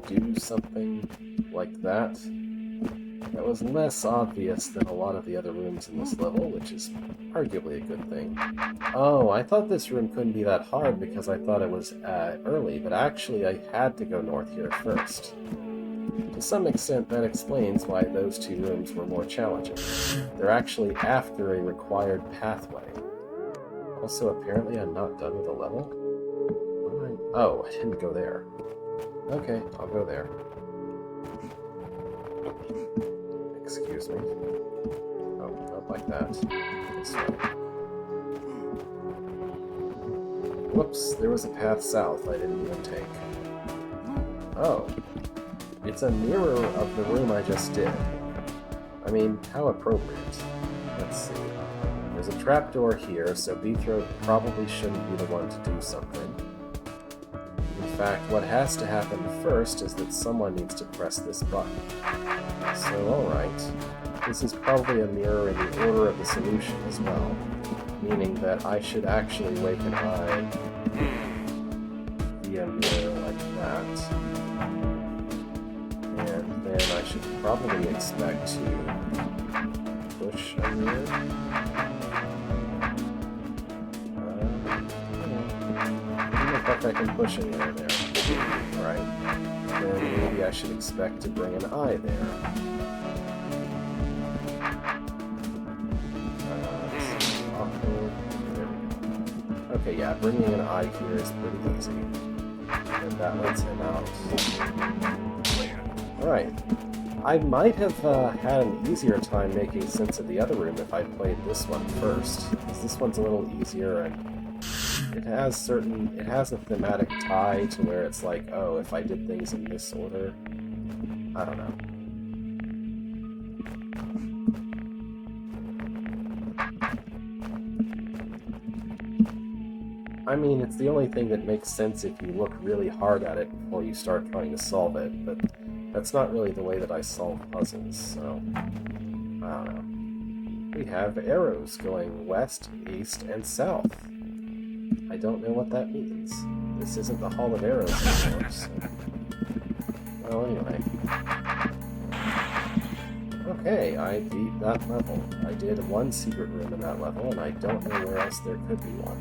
do something like that. That was less obvious than a lot of the other rooms in this level, which is arguably a good thing. Oh, I thought this room couldn't be that hard because I thought it was early, but actually I had to go north here first. To some extent, that explains why those two rooms were more challenging. They're actually after a required pathway. Also, apparently I'm not done with the level? Oh, I didn't go there. Okay, I'll go there. Excuse me. Oh, not like that. This way. Whoops, there was a path south I didn't even take. Oh. It's a mirror of the room I just did. I mean, how appropriate. Let's see. There's a trapdoor here, so Beethrow probably shouldn't be the one to do something. In fact, what has to happen first is that someone needs to press this button. So, alright. This is probably a mirror in the order of the solution as well, meaning that I should actually wake an eye via mirror like that. And then I should probably expect to push a mirror. Doesn't look like I can push a mirror there. Alright. Then maybe I should expect to bring an eye there. Okay, yeah, bringing an eye here is pretty easy. And that lets him out. Alright. I might have had an easier time making sense of the other room if I played this one first, because this one's a little easier and it has a thematic tie to where it's like, oh, if I did things in this order, I don't know. I mean, it's the only thing that makes sense if you look really hard at it before you start trying to solve it, but that's not really the way that I solve puzzles, so I don't know. We have arrows going west, east, and south. I don't know what that means. This isn't the Hall of Arrows anymore, so... Well, anyway. Okay, I beat that level. I did one secret room in that level, and I don't know where else there could be one.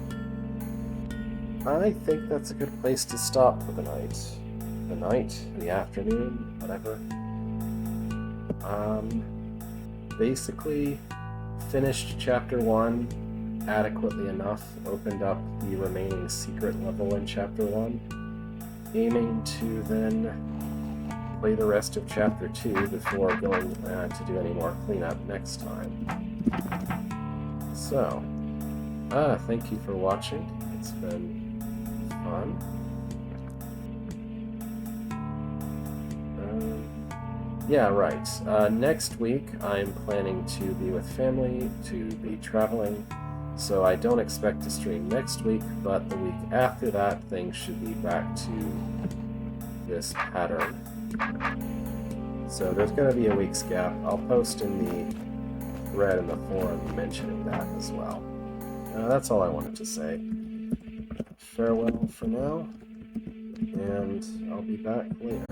I think that's a good place to stop for the night. The night, the afternoon, whatever. Basically, finished Chapter 1 adequately enough, opened up the remaining secret level in Chapter 1, aiming to then play the rest of Chapter 2 before going to do any more cleanup next time. So, thank you for watching. It's been fun. Yeah, right. Next week, I'm planning to be with family, to be traveling, so I don't expect to stream next week, but the week after that, things should be back to this pattern. So there's going to be a week's gap. I'll post in the thread in the forum mentioning that as well. That's all I wanted to say. Farewell for now, and I'll be back later.